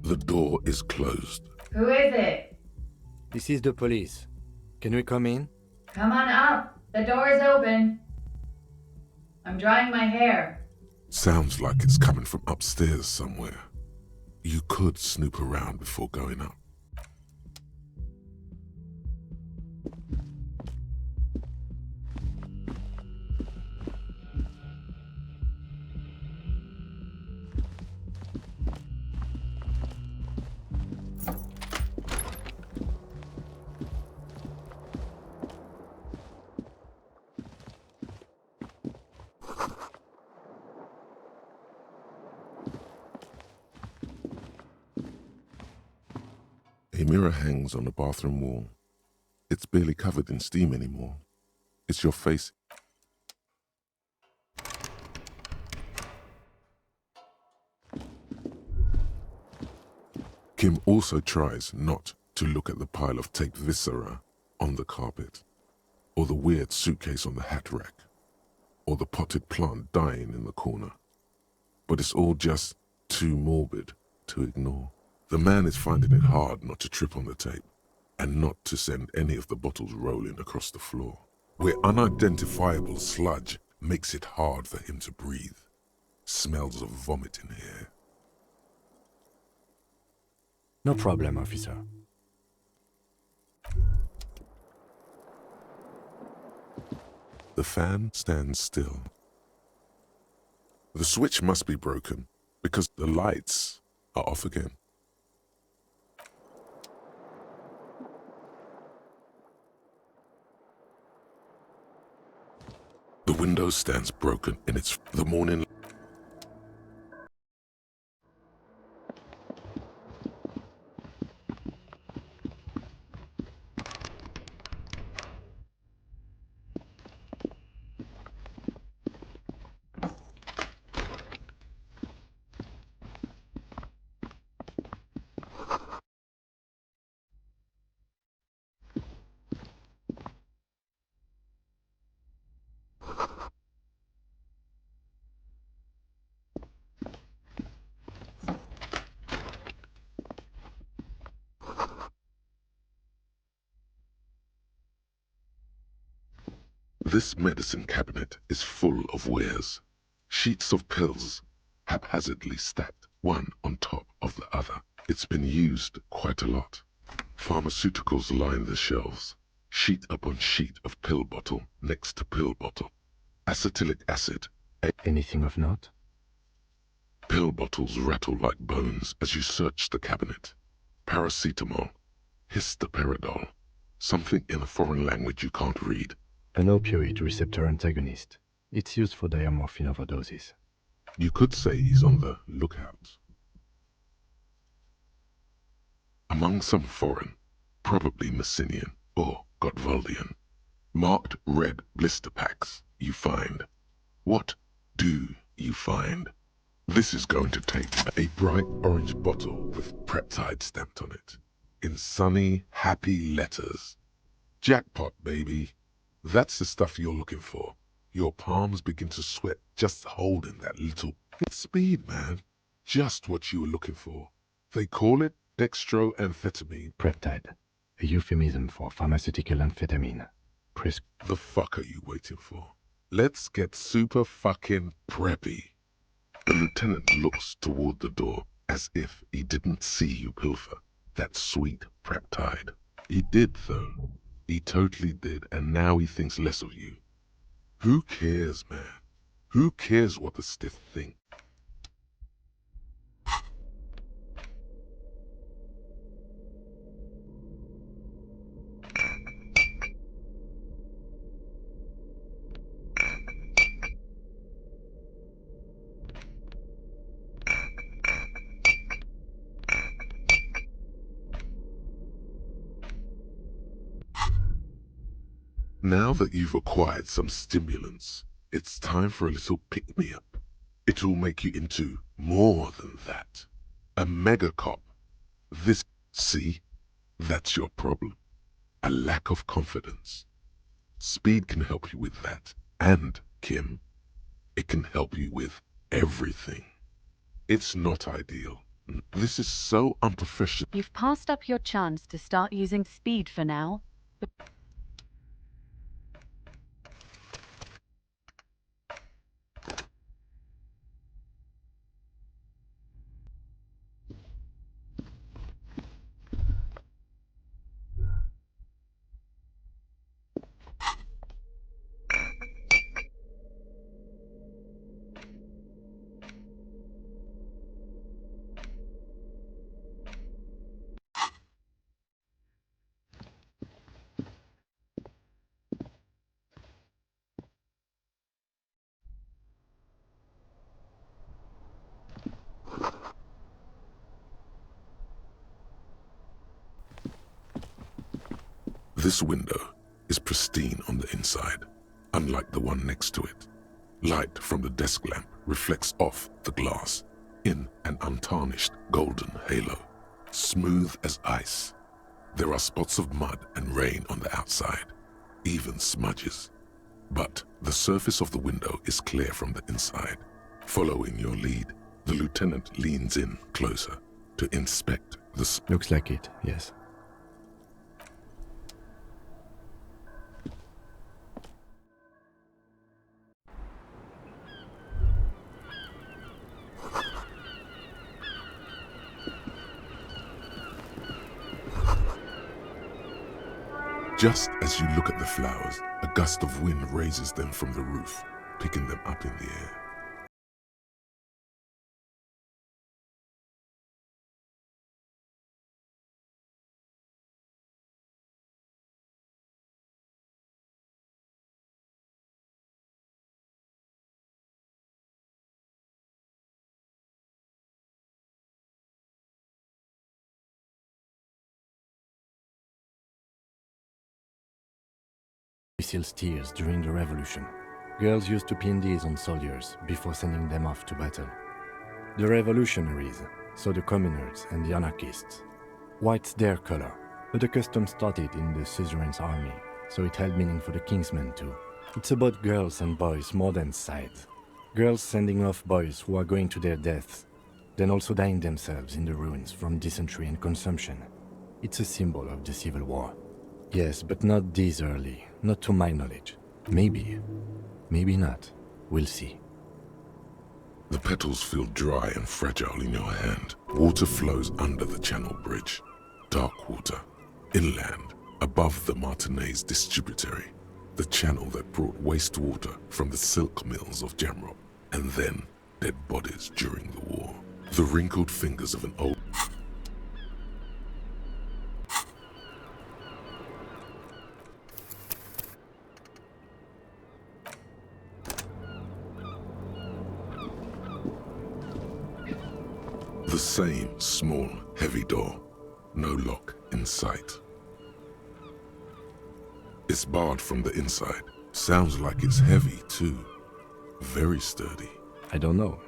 The door is closed. Who is it? This is the police. Can we come in? Come on up. The door is open. I'm drying my hair. Sounds like it's coming from upstairs somewhere. You could snoop around before going up. A mirror hangs on the bathroom wall. It's barely covered in steam anymore. It's your face. Kim also tries not to look at the pile of taped viscera on the carpet, or the weird suitcase on the hat rack, or the potted plant dying in the corner. But it's all just too morbid to ignore. The man is finding it hard not to trip on the tape and not to send any of the bottles rolling across the floor, where unidentifiable sludge makes it hard for him to breathe. Smells of vomit in here. No problem, officer. The fan stands still. The switch must be broken because the lights are off again. The window stands broken in the morning. This medicine cabinet is full of wares. Sheets of pills, haphazardly stacked one on top of the other. It's been used quite a lot. Pharmaceuticals line the shelves, sheet upon sheet of pill bottle next to pill bottle. Acetylic acid. Anything of note? Pill bottles rattle like bones as you search the cabinet. Paracetamol, histoperidol, something in a foreign language you can't read. An opioid receptor antagonist. It's used for diamorphine overdoses. You could say he's on the lookout. Among some foreign, probably Messinian or Gotwaldian, marked red blister packs you find. What do you find? This is going to take a bright orange bottle with peptide stamped on it, in sunny, happy letters. Jackpot, baby. That's the stuff you're looking for. Your palms begin to sweat just holding that little speed, man. Just what you were looking for. They call it dextroamphetamine. Peptide. A euphemism for pharmaceutical amphetamine. The fuck are you waiting for? Let's get super fucking preppy. The lieutenant looks toward the door as if he didn't see you pilfer that sweet peptide. He did, though. He totally did, and now he thinks less of you. Who cares, man? Who cares what the stiff think? Now that you've acquired some stimulants, it's time for a little pick-me-up. It'll make you into more than that. A mega cop. See, that's your problem. A lack of confidence. Speed can help you with that. And, Kim, it can help you with everything. It's not ideal. This is so unprofessional. You've passed up your chance to start using speed for now. This window is pristine on the inside, unlike the one next to it. Light from the desk lamp reflects off the glass in an untarnished golden halo, smooth as ice. There are spots of mud and rain on the outside, even smudges. But the surface of the window is clear from the inside. Following your lead, the lieutenant leans in closer to inspect the... Looks like it, yes. Just as you look at the flowers, a gust of wind raises them from the roof, picking them up in the air. Cecil's tears during the revolution. Girls used to pin these on soldiers before sending them off to battle. The revolutionaries saw the communards and the anarchists. White's their color, but the custom started in the suzerain's army, so it held meaning for the kingsmen too. It's about girls and boys more than sides. Girls sending off boys who are going to their deaths, then also dying themselves in the ruins from dysentery and consumption. It's a symbol of the Civil War. Yes, but not this early, not to my knowledge. Maybe, maybe not. We'll see. The petals feel dry and fragile in your hand. Water flows under the channel bridge. Dark water. Inland, above the Martinez distributary. The channel that brought wastewater from the silk mills of Jamrock, and then dead bodies during the war. The wrinkled fingers of an old... The same small, heavy door. No lock in sight. It's barred from the inside. Sounds like it's heavy, too. Very sturdy. I don't know.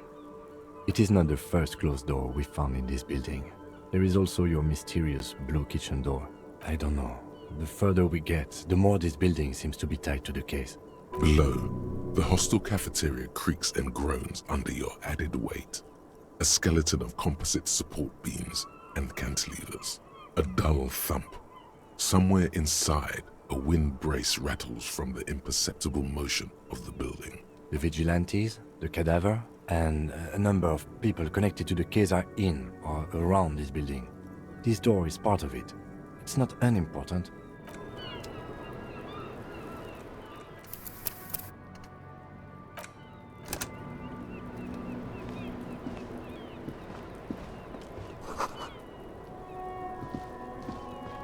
It is not the first closed door we found in this building. There is also your mysterious blue kitchen door. I don't know. The further we get, the more this building seems to be tied to the case. Below, the hostel cafeteria creaks and groans under your added weight. A skeleton of composite support beams and cantilevers. A dull thump. Somewhere inside, a wind brace rattles from the imperceptible motion of the building. The vigilantes, the cadaver, and a number of people connected to the case are in or around this building. This door is part of it. It's not unimportant.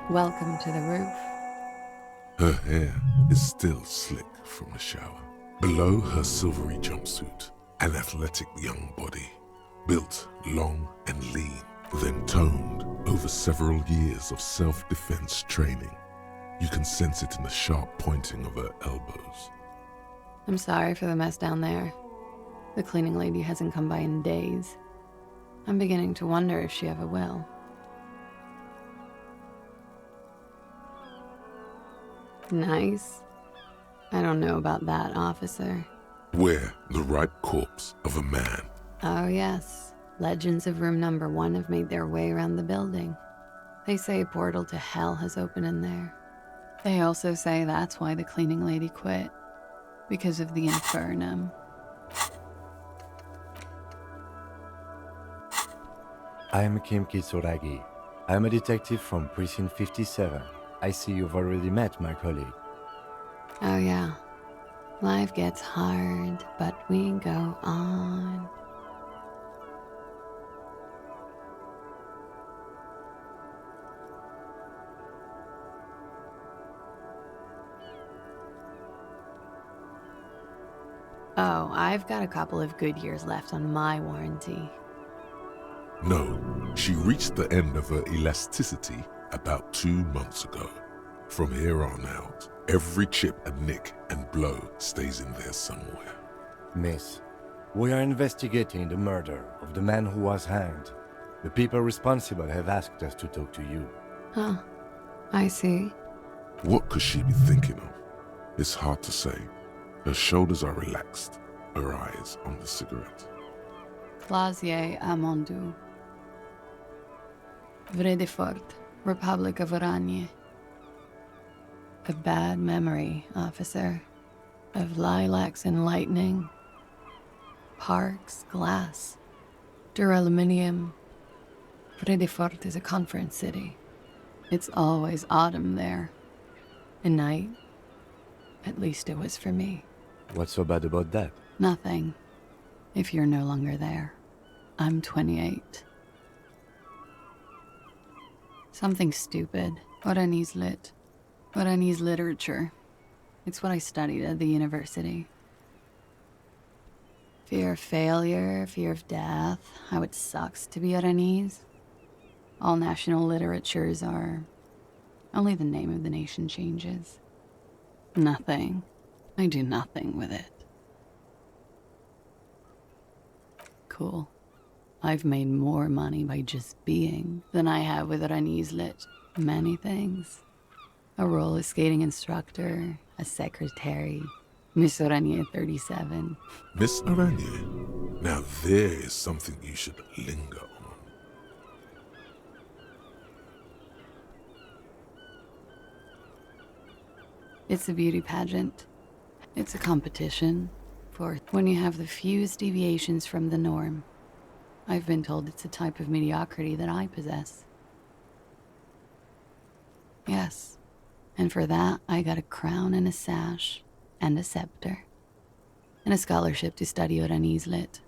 Welcome to the roof. Her hair is still slick from the shower. Below her silvery jumpsuit, an athletic young body, built long and lean, then toned over several years of self-defense training. You can sense it in the sharp pointing of her elbows. I'm sorry for the mess down there. The cleaning lady hasn't come by in days. I'm beginning to wonder if she ever will. Nice. I don't know about that, officer. Where the ripe corpse of a man. Oh yes, Legends of room number 1 have made their way around the building. They say a portal to hell has opened in there. They also say that's why the cleaning lady quit, because of the infernum. I am Kim Kitsuragi. I am a detective from Precinct 57. I see you've already met my colleague. Oh yeah. Life gets hard, but we go on. Oh, I've got a couple of good years left on my warranty. No, she reached the end of her elasticity about 2 months ago. From here on out, every chip and nick and blow stays in there somewhere. Miss, we are investigating the murder of the man who was hanged. The people responsible have asked us to talk to you. Huh. I see. What could she be thinking of? It's hard to say. Her shoulders are relaxed, her eyes on the cigarette. Klaasje Amandu. Vredefort, Republic of Oranje. A bad memory, officer. Of lilacs and lightning. Parks, glass. Duraluminium. Vredefort is a conference city. It's always autumn there. A night. At least it was for me. What's so bad about that? Nothing. If you're no longer there. I'm 28. Something stupid. Oranese lit. Oranese literature. It's what I studied at the university. Fear of failure, fear of death, how it sucks to be Oranese. All national literatures are... Only the name of the nation changes. Nothing. I do nothing with it. Cool. I've made more money by just being than I have with Oranese lit. Many things. A roller skating instructor, a secretary, Miss Oranje 37. Miss Aranye, now there is something you should linger on. It's a beauty pageant. It's a competition for when you have the fewest deviations from the norm. I've been told it's a type of mediocrity that I possess. Yes, and for that I got a crown and a sash, and a scepter, and a scholarship to study Oranese lit.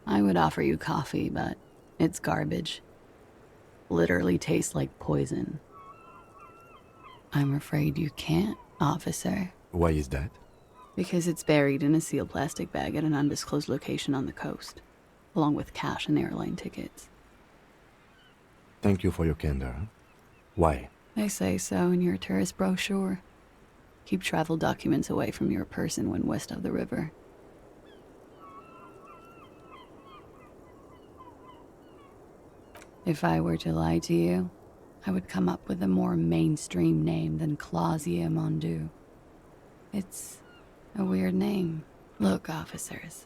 I would offer you coffee, but it's garbage. Literally tastes like poison. I'm afraid you can't, officer. Why is that? Because it's buried in a sealed plastic bag at an undisclosed location on the coast, along with cash and airline tickets. Thank you for your candor. Why? They say so in your tourist brochure. Keep travel documents away from your person when west of the river. If I were to lie to you, I would come up with a more mainstream name than Klaasje Mondu. It's a weird name. Look, officers,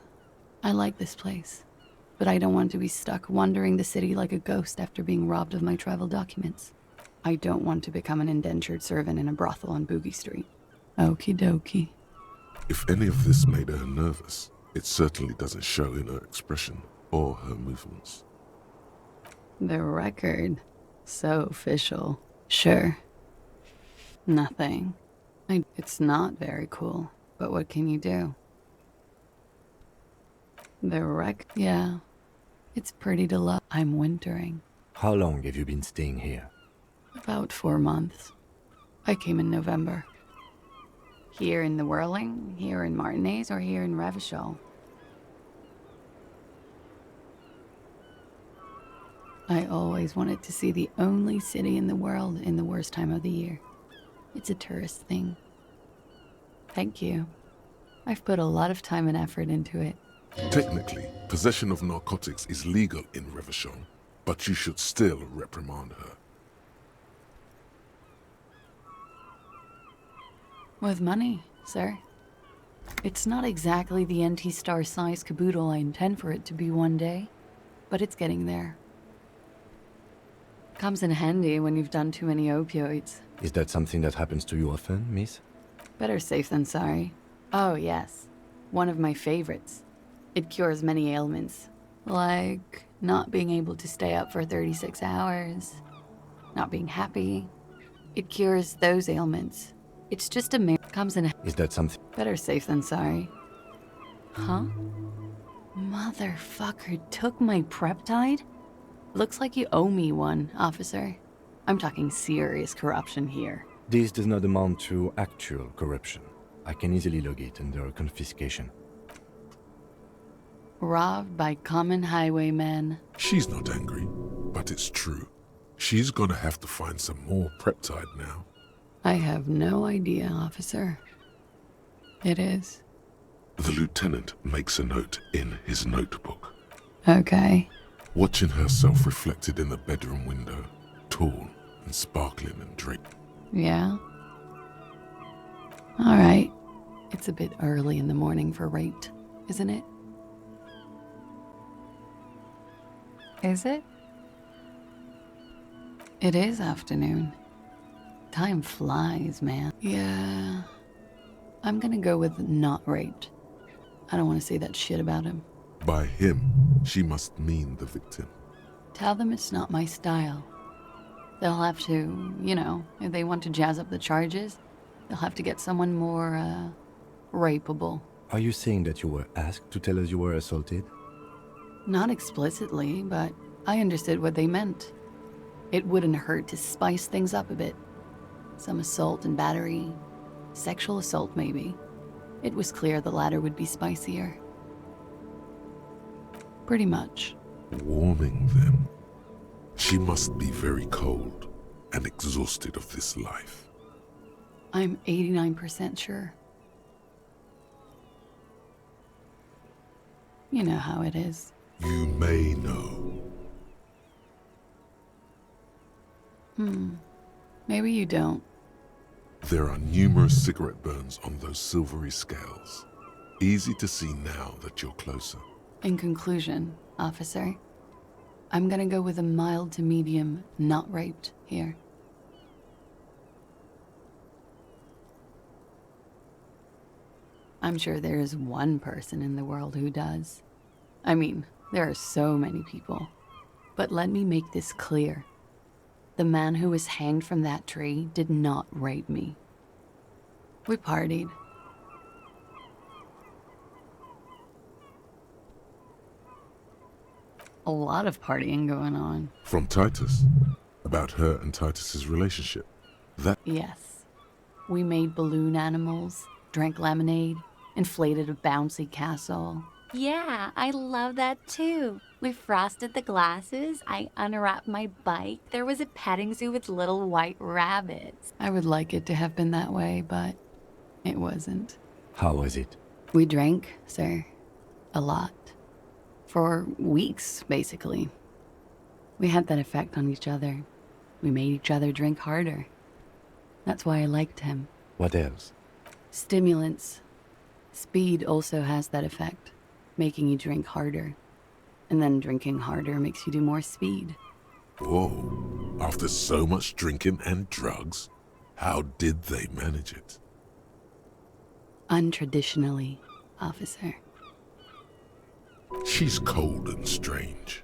I like this place, but I don't want to be stuck wandering the city like a ghost after being robbed of my travel documents. I don't want to become an indentured servant in a brothel on Boogie Street. Okie dokie. If any of this made her nervous, it certainly doesn't show in her expression or her movements. The record. So official. Sure. Nothing. It's not very cool, but what can you do? Yeah. It's pretty to love. I'm wintering. How long have you been staying here? About 4 months. I came in November. Here in the Whirling, here in Martinez, or here in Revachol. I always wanted to see the only city in the world in the worst time of the year. It's a tourist thing. Thank you. I've put a lot of time and effort into it. Technically, possession of narcotics is legal in Revachol, but you should still reprimand her. With money, sir. It's not exactly the NT-star size caboodle I intend for it to be one day, but it's getting there. Comes in handy when you've done too many opioids. Is that something that happens to you often, miss? Better safe than sorry. Oh, yes. One of my favorites. It cures many ailments, like not being able to stay up for 36 hours, not being happy. It cures those ailments. It's just a comes in. Is that something? Better safe than sorry. Huh? Motherfucker took my Preptide? Looks like you owe me one, officer. I'm talking serious corruption here. This does not amount to actual corruption. I can easily log it under confiscation. Robbed by common highwaymen. She's not angry, but it's true. She's gonna have to find some more Preptide now. I have no idea, officer. It is. The lieutenant makes a note in his notebook. Okay. Watching herself reflected in the bedroom window, tall and sparkling and draped. Yeah? Alright. It's a bit early in the morning for rape, isn't it? Is it? It is afternoon. Time flies, man. Yeah. I'm gonna go with not raped. I don't want to say that shit about him. By him, she must mean the victim. Tell them it's not my style. They'll have to, if they want to jazz up the charges, they'll have to get someone more, rapeable. Are you saying that you were asked to tell us you were assaulted? Not explicitly, but I understood what they meant. It wouldn't hurt to spice things up a bit. Some assault and battery. Sexual assault, maybe. It was clear the latter would be spicier. Pretty much. Warming them. She must be very cold and exhausted of this life. I'm 89% sure. You know how it is. You may know. Maybe you don't. There are numerous cigarette burns on those silvery scales. Easy to see now that you're closer. In conclusion, officer, I'm gonna go with a mild to medium not raped here. I'm sure there is one person in the world who does. I mean, there are so many people. But let me make this clear. The man who was hanged from that tree did not rape me. We partied. A lot of partying going on. From Titus. About her and Titus's relationship. That Yes. We made balloon animals, drank lemonade, inflated a bouncy castle. Yeah, I love that too. We frosted the glasses, I unwrapped my bike, there was a petting zoo with little white rabbits. I would like it to have been that way, but it wasn't. How was it? We drank, sir. A lot. For weeks, basically. We had that effect on each other. We made each other drink harder. That's why I liked him. What else? Stimulants. Speed also has that effect, making you drink harder. And then drinking harder makes you do more speed. Whoa. After so much drinking and drugs, how did they manage it? Untraditionally, officer. She's cold and strange.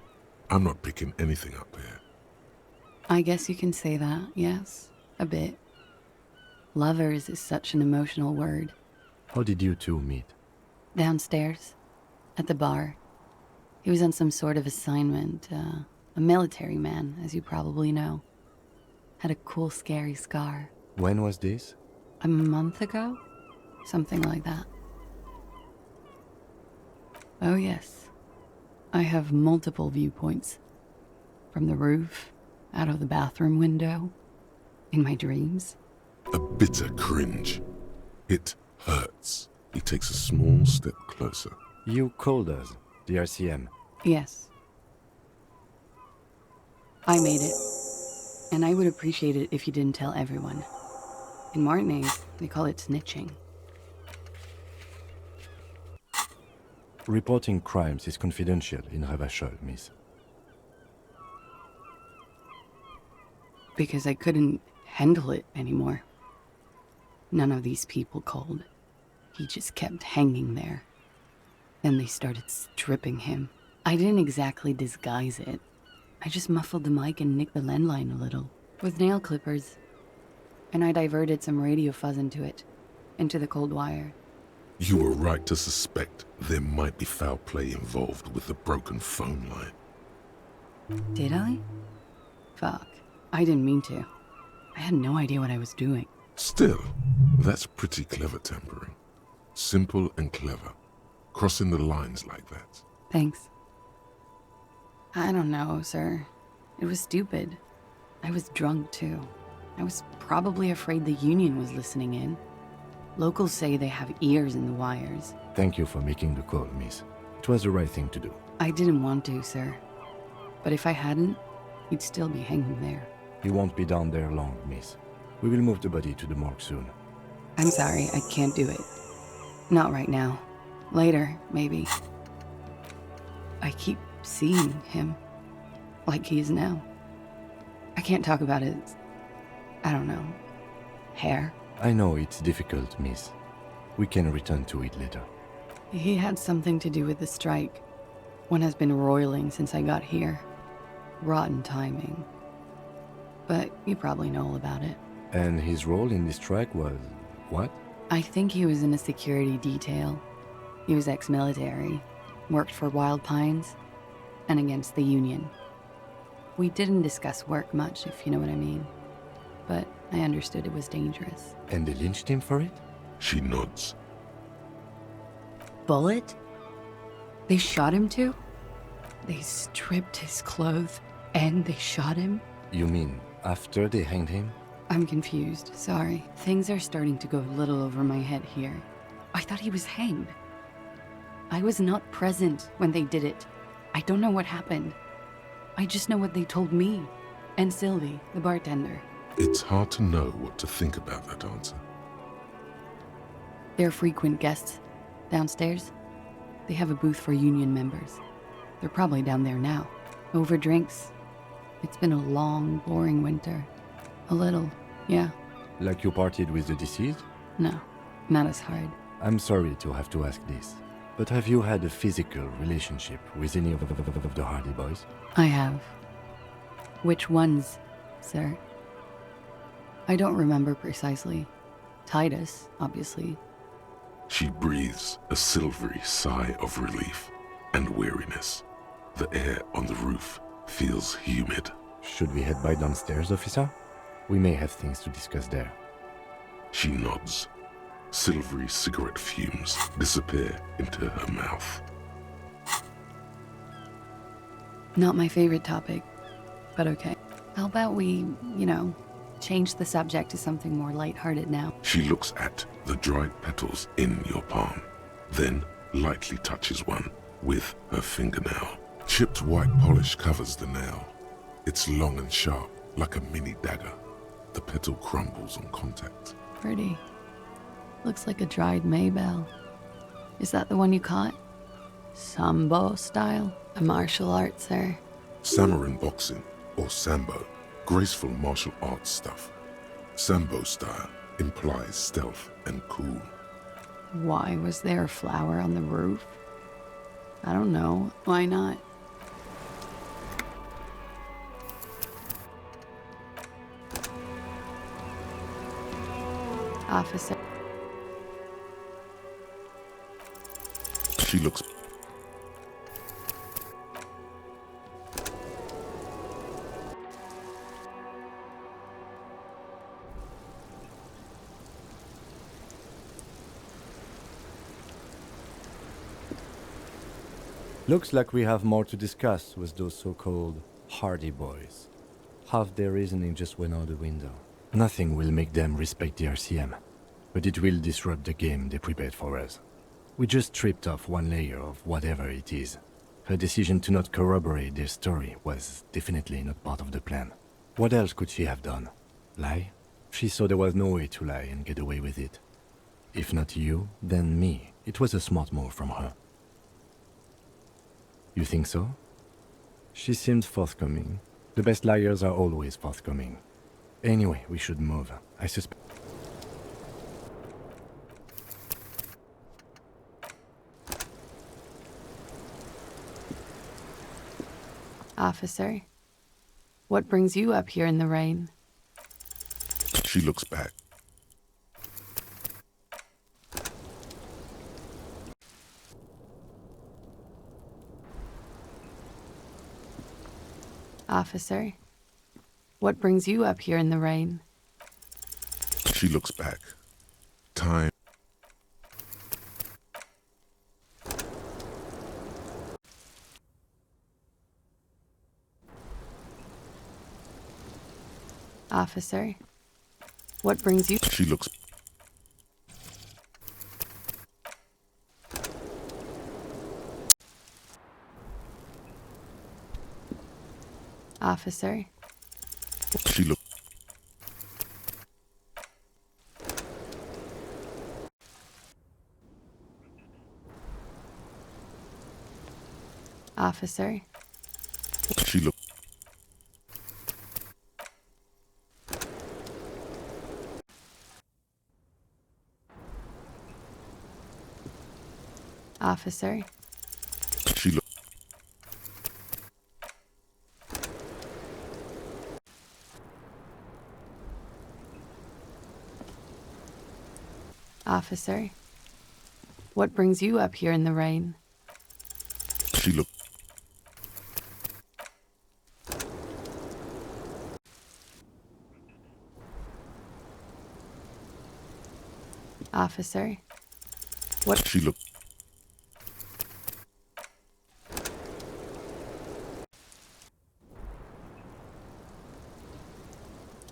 I'm not picking anything up here. I guess you can say that, yes. A bit. Lovers is such an emotional word. How did you two meet? Downstairs. At the bar. He was on some sort of assignment. A military man, as you probably know. Had a cool, scary scar. When was this? A month ago? Something like that. Oh yes. I have multiple viewpoints. From the roof, out of the bathroom window, in my dreams. A bitter cringe. It hurts. He takes a small step closer. You called us, the RCM. Yes. I made it. And I would appreciate it if you didn't tell everyone. In Martinaise, they call it snitching. Reporting crimes is confidential in Ravachol, miss. Because I couldn't handle it anymore. None of these people called. He just kept hanging there. Then they started stripping him. I didn't exactly disguise it. I just muffled the mic and nicked the landline a little. With nail clippers. And I diverted some radio fuzz into it. Into the cold wire. You were right to suspect there might be foul play involved with the broken phone line. Did I? Fuck. I didn't mean to. I had no idea what I was doing. Still, that's pretty clever tampering. Simple and clever. Crossing the lines like that. Thanks. I don't know, sir. It was stupid. I was drunk, too. I was probably afraid the union was listening in. Locals say they have ears in the wires. Thank you for making the call, miss. It was the right thing to do. I didn't want to, sir. But if I hadn't, he'd still be hanging there. He won't be down there long, miss. We will move the body to the morgue soon. I'm sorry, I can't do it. Not right now. Later, maybe. I keep seeing him. Like he is now. I can't talk about his... I don't know. Hair. I know it's difficult, miss. We can return to it later. He had something to do with the strike. One has been roiling since I got here. Rotten timing. But you probably know all about it. And his role in this strike was... what? I think he was in a security detail. He was ex-military, worked for Wild Pines, and against the Union. We didn't discuss work much, if you know what I mean. But I understood it was dangerous. And they lynched him for it? She nods. Bullet? They shot him too? They stripped his clothes and they shot him? You mean after they hanged him? I'm confused, sorry. Things are starting to go a little over my head here. I thought he was hanged. I was not present when they did it. I don't know what happened. I just know what they told me. And Sylvie, the bartender. It's hard to know what to think about that answer. They're frequent guests. Downstairs, they have a booth for union members. They're probably down there now. Over drinks. It's been a long, boring winter. A little, yeah. Like you partied with the deceased? No, not as hard. I'm sorry to have to ask this, but have you had a physical relationship with any of the Hardy Boys? I have. Which ones, sir? I don't remember precisely. Titus, obviously. She breathes a silvery sigh of relief and weariness. The air on the roof feels humid. Should we head by downstairs, officer? We may have things to discuss there. She nods. Silvery cigarette fumes disappear into her mouth. Not my favorite topic, but okay. How about we, change the subject to something more lighthearted now? She looks at the dried petals in your palm, then lightly touches one with her fingernail. Chipped white polish covers the nail. It's long and sharp, like a mini dagger. The petal crumbles on contact. Pretty. Looks like a dried maybell. Is that the one you caught? Sambo style? A martial art, sir. Samurai boxing, or sambo, graceful martial arts stuff. Sambo style implies stealth and cool. Why was there a flower on the roof? I don't know. Why not? Officer. She looks... Looks like we have more to discuss with those so-called Hardy Boys. Half their reasoning just went out the window. Nothing will make them respect the RCM, but it will disrupt the game they prepared for us. We just stripped off one layer of whatever it is. Her decision to not corroborate their story was definitely not part of the plan. What else could she have done? Lie? She saw there was no way to lie and get away with it. If not you, then me. It was a smart move from her. You think so? She seemed forthcoming. The best liars are always forthcoming. Anyway, we should move. I suspect... Officer, what brings you up here in the rain? She looks back. Officer, what brings you up here in the rain? She looks back. Time. Officer, what brings you... She looks... Officer, She looks... Officer, She looks... Officer, She looks... Officer, what brings you up here in the rain? She looks... Officer, what... She looks...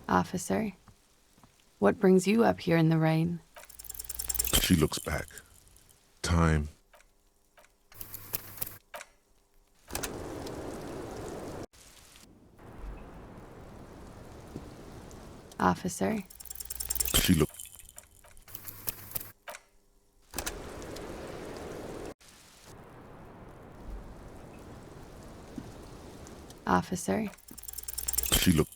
Officer, what brings you up here in the rain? She looks back. Time. Officer, She looks... Officer, She looks...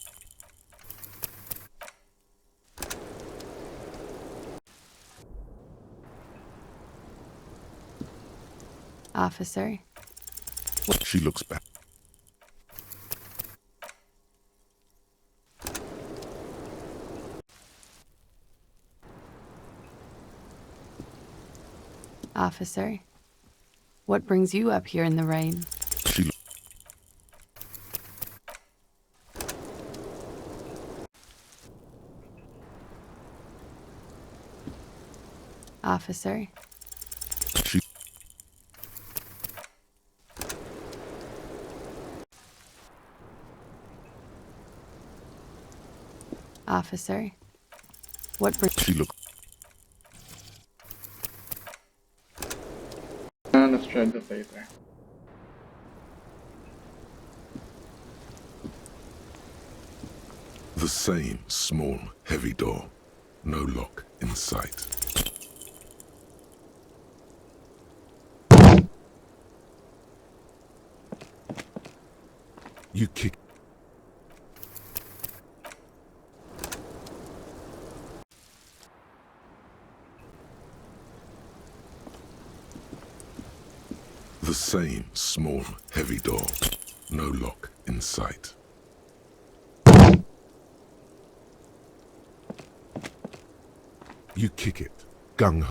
Officer, She looks back. Officer, what brings you up here in the rain? She looks... Officer, She... Officer, what brings... She looks... Let's try the later. The same small, heavy door. No lock in sight. You kick... The same small, heavy door. No lock in sight. You kick it. Gung.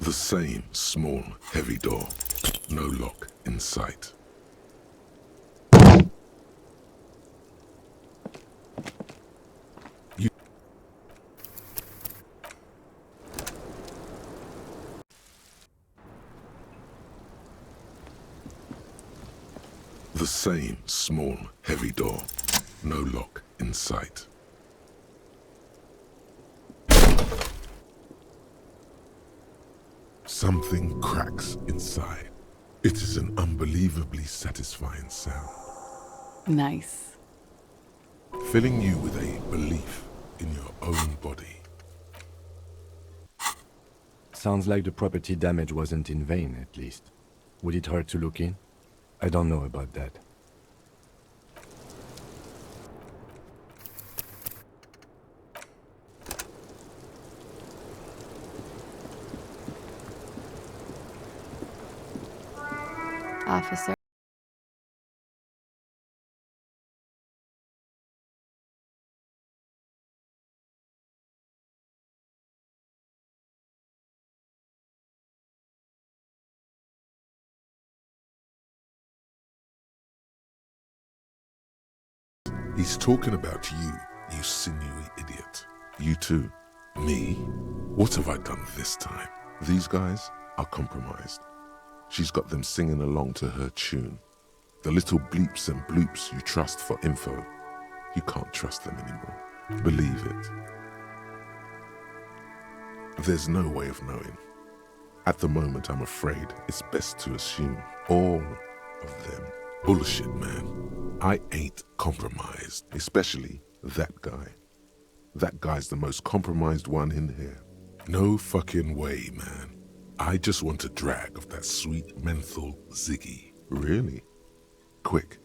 The same small, heavy door. No lock in sight. You... The same small, heavy door. No lock in sight. Something cracks inside. It is an unbelievably satisfying sound. Nice. filling you with a belief in your own body. Sounds like the property damage wasn't in vain, at least. Would it hurt to look in? I don't know about that. Officer. He's talking about you, you sinewy idiot. You too. Me? What have I done this time? These guys are compromised. She's got them singing along to her tune. The little bleeps and bloops you trust for info, you can't trust them anymore. Believe it. There's no way of knowing. At the moment, I'm afraid it's best to assume all of them. Bullshit, man. I ain't compromised, especially that guy. That guy's the most compromised one in here. No fucking way, man. I just want a drag of that sweet menthol Ziggy. Really? Quick,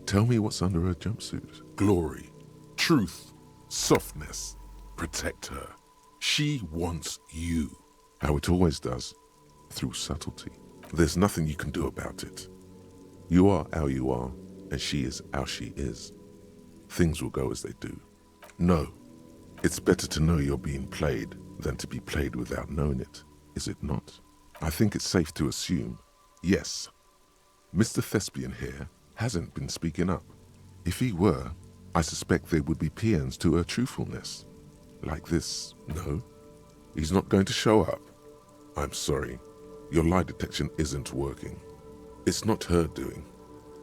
tell me what's under her jumpsuit. Glory, truth, softness. Protect her. She wants you. How it always does, through subtlety. There's nothing you can do about it. You are how you are, and she is how she is. Things will go as they do. No, it's better to know you're being played than to be played without knowing it, is it not? I think it's safe to assume, yes, Mr. Thespian here hasn't been speaking up. If he were, I suspect there would be paeans to her truthfulness. Like this, no, he's not going to show up. I'm sorry, your lie detection isn't working. It's not her doing.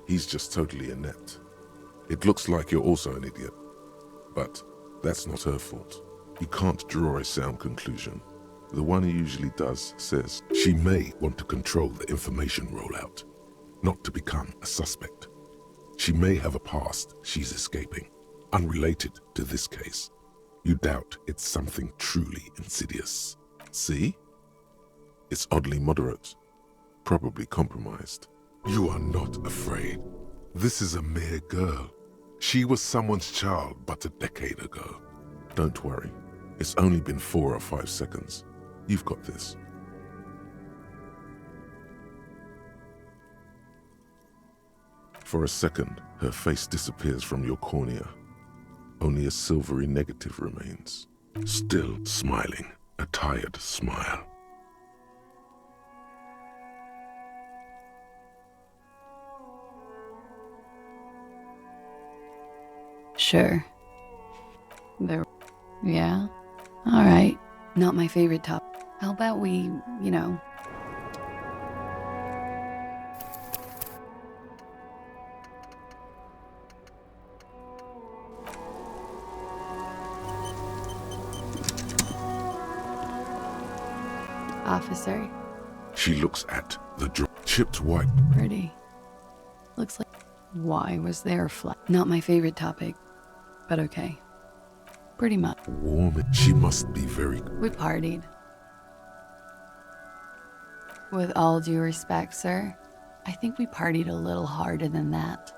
He's just totally inept. It looks like you're also an idiot, but that's not her fault. You can't draw a sound conclusion. The one who usually does says she may want to control the information rollout, not to become a suspect. She may have a past she's escaping, unrelated to this case. You doubt it's something truly insidious. See? It's oddly moderate, probably compromised. You are not afraid. This is a mere girl. She was someone's child but a decade ago. Don't worry. It's only been 4 or 5 seconds. You've got this. For a second, her face disappears from your cornea. Only a silvery negative remains. Still smiling, a tired smile. Sure. Yeah? Alright. Not my favorite top. How about we, Officer. She looks at the chipped white. Pretty. Looks like... Why was there flat? Not my favorite topic, but okay. Pretty much. Warm. She must be very... We partied. With all due respect, sir, I think we partied a little harder than that.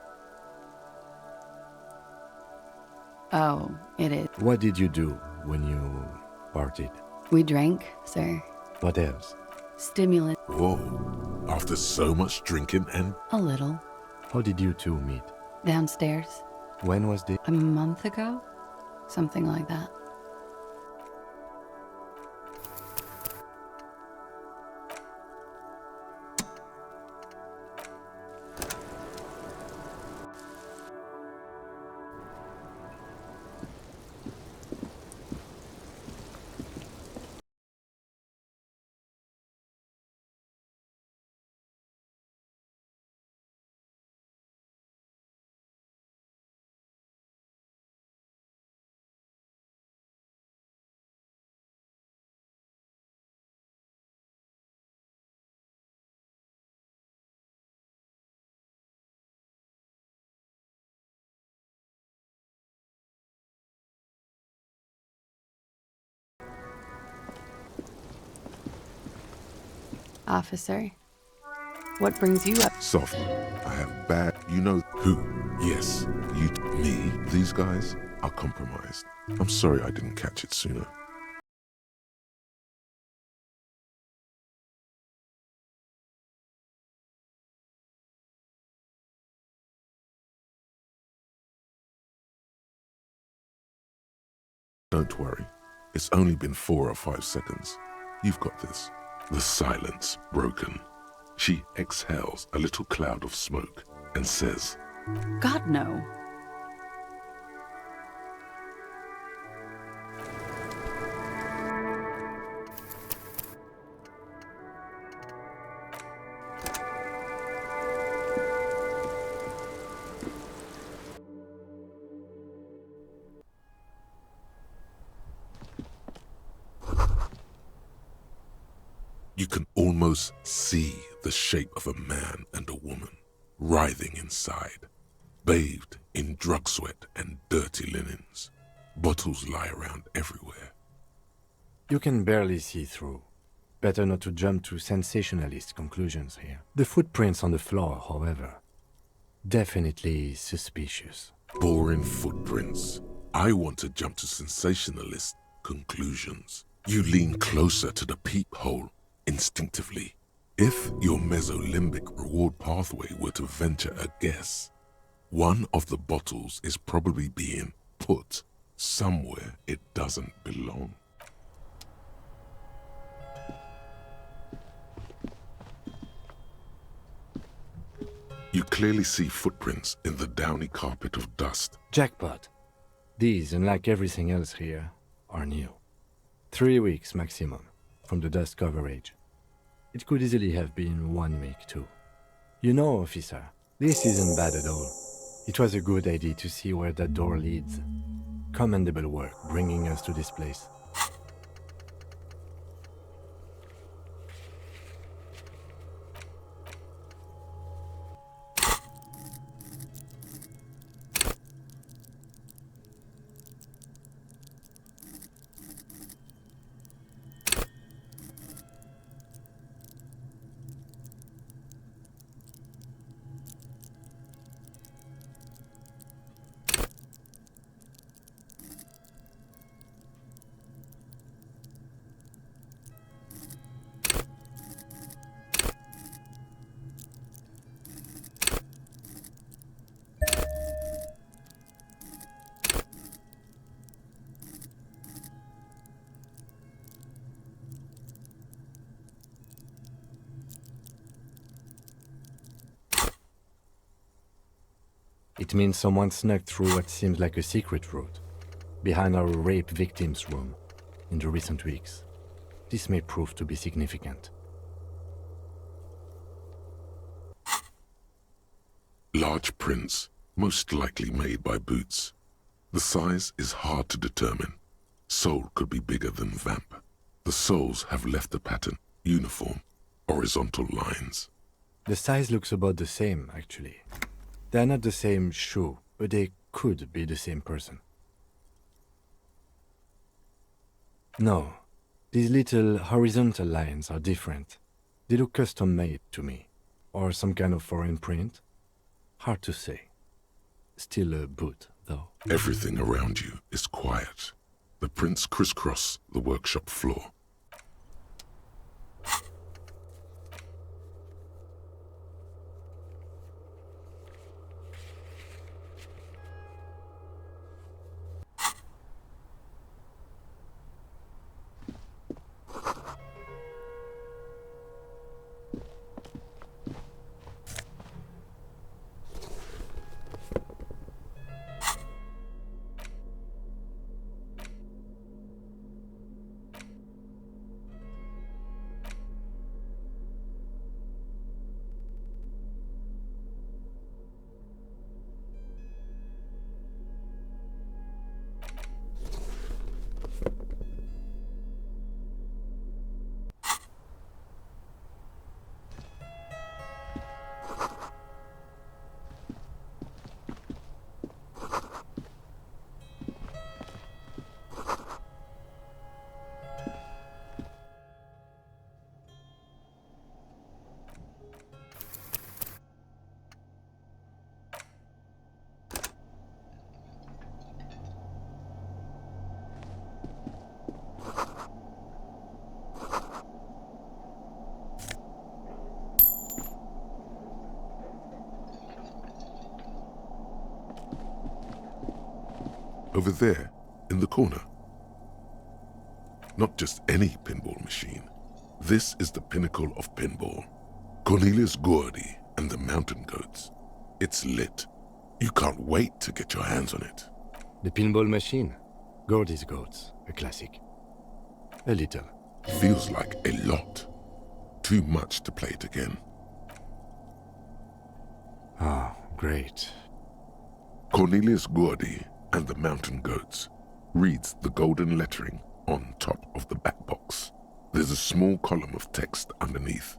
Oh, it is. What did you do when you partied? We drank, sir. What else? Stimulant. Whoa. After so much drinking and... A little. How did you two meet? Downstairs. When was this? A month ago? Something like that. officer. What brings you up? Soft. I have bad. You know who? Yes. You. Me. These guys are compromised. I'm sorry I didn't catch it sooner. Don't worry. It's only been 4 or 5 seconds. You've got this. The silence broken. She exhales a little cloud of smoke and says, God, no. you can almost see the shape of a man and a woman writhing inside, bathed in drug sweat and dirty linens. Bottles lie around everywhere. You can barely see through. Better not to jump to sensationalist conclusions here. The footprints on the floor, however, definitely suspicious. Boring footprints. I want to jump to sensationalist conclusions. You lean closer to the peephole instinctively. If your mesolimbic reward pathway were to venture a guess, one of the bottles is probably being put somewhere it doesn't belong. You clearly see footprints in the downy carpet of dust. Jackpot. These, unlike everything else here, are new. 3 weeks maximum from the dust coverage. It could easily have been 1 week too. You know, officer, this isn't bad at all. It was a good idea to see where that door leads. Commendable work bringing us to this place. It means someone snuck through what seems like a secret route, behind our rape victim's room, in the recent weeks. This may prove to be significant. Large prints, most likely made by boots. The size is hard to determine. Sole could be bigger than vamp. The soles have left the pattern, uniform, horizontal lines. The size looks about the same, actually. They're not the same shoe, but they could be the same person. No, these little horizontal lines are different. They look custom-made to me, or some kind of foreign print. Hard to say. Still a boot, though. Everything around you is quiet. The prints crisscross the workshop floor. Over there, in the corner. Not just any pinball machine. This is the pinnacle of pinball. Cornelius Gordy and the Mountain Goats. It's lit. You can't wait to get your hands on it. The pinball machine. Gordy's Goats, a classic. A little. Feels like a lot. Too much to play it again. Ah, great. Cornelius Gordy and the Mountain Goats reads the golden lettering on top of the back box. There's a small column of text underneath.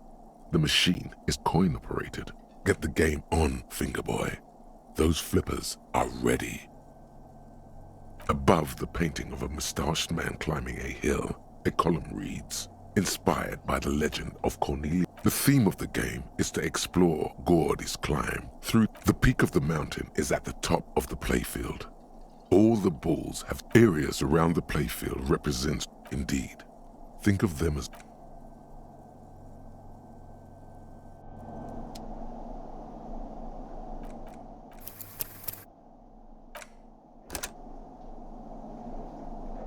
The machine is coin operated. Get the game on, Fingerboy. Those flippers are ready. Above the painting of a mustached man climbing a hill, a column reads, inspired by the legend of Cornelius. The theme of the game is to explore Gordy's climb through. The peak of the mountain is at the top of the playfield. All the balls have areas around the playfield represent, indeed. Think of them as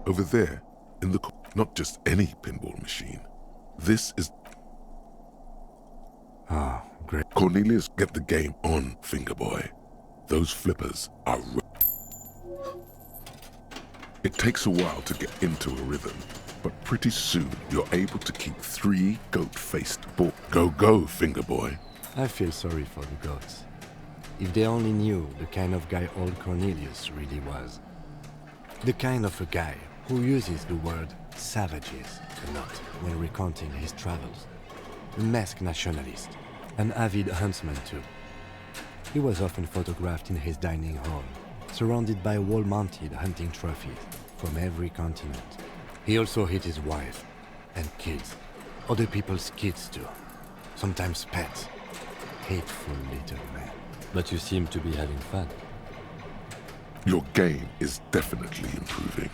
over there, in the not just any pinball machine. This is Great. Cornelius. Get the game on, Fingerboy. Those flippers are It takes a while to get into a rhythm, but pretty soon you're able to keep 3 goat-faced balls. Go, go, Fingerboy. I feel sorry for the goats. If they only knew the kind of guy old Cornelius really was. The kind of a guy who uses the word savages a lot when recounting his travels. A masked nationalist, an avid huntsman too. He was often photographed in his dining hall, surrounded by wall-mounted hunting trophies from every continent. He also hit his wife and kids, other people's kids too, sometimes pets. Hateful little man. But you seem to be having fun. Your game is definitely improving.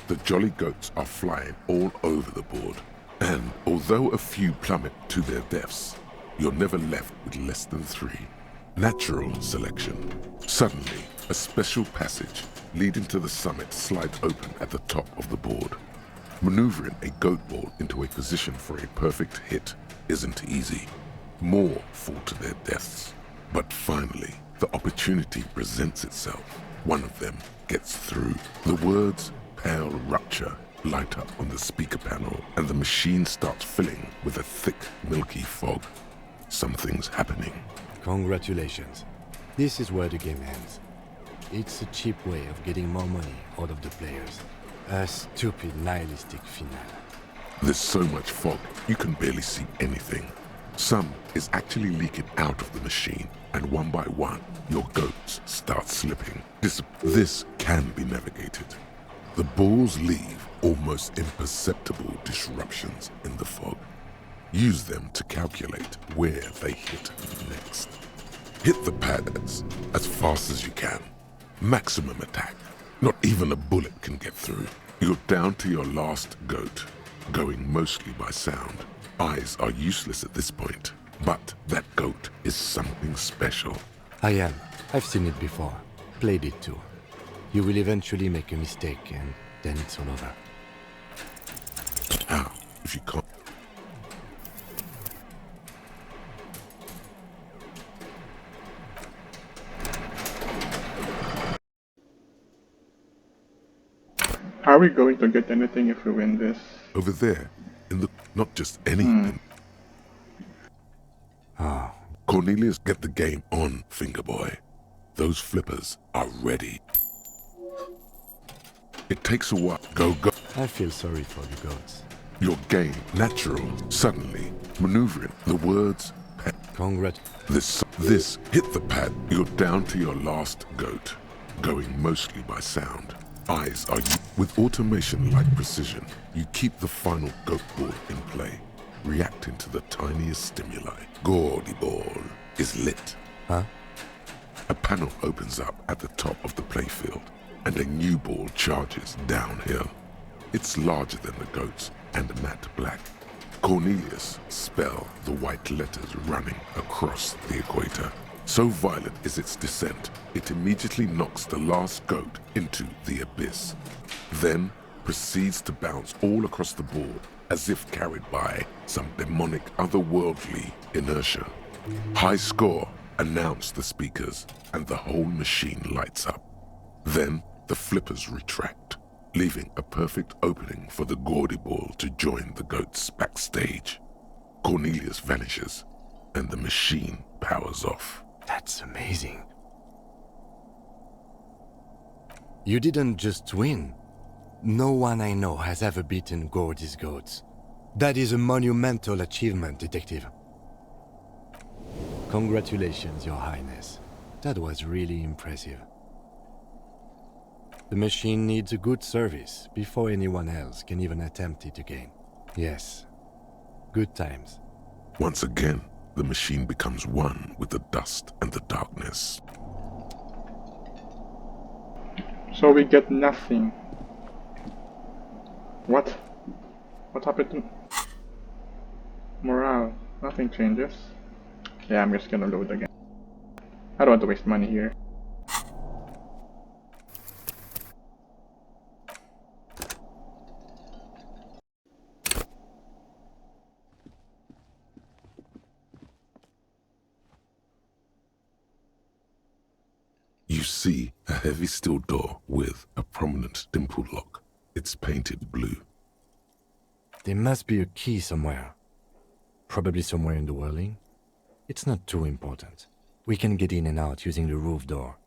The jolly goats are flying all over the board, and although a few plummet to their deaths, you're never left with less than 3. Natural selection. Suddenly, a special passage leading to the summit slides open at the top of the board. Maneuvering a goat ball into a position for a perfect hit isn't easy. More fall to their deaths. But finally, the opportunity presents itself. One of them gets through. The words "Pale Rupture" light up on the speaker panel, and the machine starts filling with a thick, milky fog. Something's happening. Congratulations. This is where the game ends. It's a cheap way of getting more money out of the players. A stupid, nihilistic finale. There's so much fog, you can barely see anything. Some is actually leaking out of the machine, and one by one, your goats start slipping. This can be navigated. The balls leave almost imperceptible disruptions in the fog. Use them to calculate where they hit next. Hit the pads as fast as you can. Maximum attack. Not even a bullet can get through. You're down to your last goat, going mostly by sound. Eyes are useless at this point, but that goat is something special. I am. I've seen it before. Played it too. You will eventually make a mistake and then it's all over. How? If you can't. Are we going to get anything if we win this? Over there, in the not just any Cornelius, get the game on, Fingerboy. Those flippers are ready. It takes a while. Go, go. I feel sorry for the goats. Your game, natural, suddenly, maneuvering, the words, this, hit the pad, you're down to your last goat, going mostly by sound. Eyes are with automation-like precision, you keep the final goat ball in play, reacting to the tiniest stimuli. Gordy ball is lit. Huh? A panel opens up at the top of the playfield, and a new ball charges downhill. It's larger than the goats and matte black. Cornelius spell the white letters running across the equator. So violent is its descent, it immediately knocks the last goat into the abyss, then proceeds to bounce all across the board as if carried by some demonic otherworldly inertia. High score, announce the speakers, and the whole machine lights up. Then the flippers retract, leaving a perfect opening for the gaudy ball to join the goats backstage. Cornelius vanishes, and the machine powers off. That's amazing. You didn't just win. No one I know has ever beaten Gordy's goats. That is a monumental achievement, Detective. Congratulations, Your Highness. That was really impressive. The machine needs a good service before anyone else can even attempt it again. Yes, good times. Once again, the machine becomes one with the dust and the darkness. So we get nothing. What? What happened to morale? Nothing changes. Yeah, I'm just gonna load again. I don't want to waste money here. You see a heavy steel door with a prominent dimple lock. It's painted blue. There must be a key somewhere. Probably somewhere in the whirling. It's not too important. We can get in and out using the roof door.